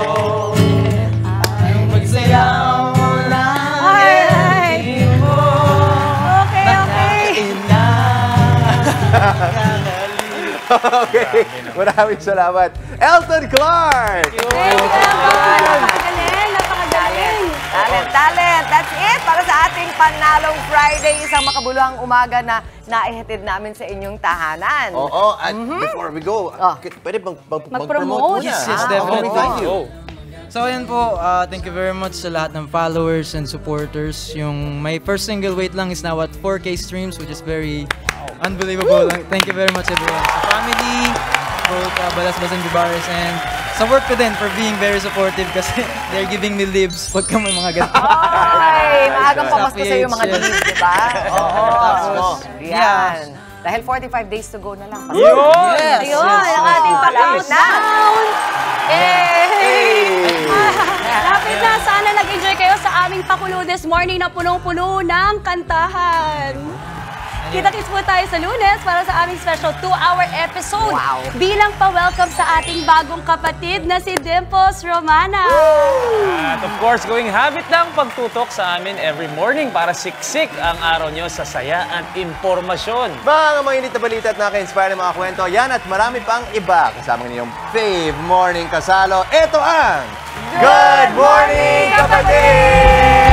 ang pagsayaw mo na. Okay, maraming salamat. Elton Clark! Napakagaling, napakagaling. Talent. That's it para sa ating Panalong Friday. Isang makabuluhang umaga na naihatid namin sa inyong tahanan. Oo, at before we go, pwede bang mag-promote muna? Yes, definitely. So ayun po, thank you very much sa lahat ng followers and supporters. Yung my first single, Wait Lang, is now at 4K streams, which is very unbelievable. Thank you very much everyone. Sa family, both Balas and Vibares, and sa work ko din for being very supportive kasi they're giving me libs pagka may mga ganito. Ay, maagang pamasko sa'yo yung mga leaves, di ba? Oo. Yan. Dahil 45 days to go na lang. Yes! Ayun, ang ating pa-countdown. Lapit na, sana nag-enjoy kayo sa aming pakulo this morning na punong-puno ng kantahan. Kita-kits po tayo sa Lunes para sa aming special 2-hour episode. Bilang pa-welcome sa ating bagong kapatid na si Dimples Romana. At of course, going habit ng pagtutok sa amin every morning para siksik ang araw nyo sa saya at impormasyon. Mga mainit na balita at naka-inspire ng mga kwento, yan at marami pang iba. Kasama ninyong Fave Morning Kasalo. Ito ang Good Morning Kapatid!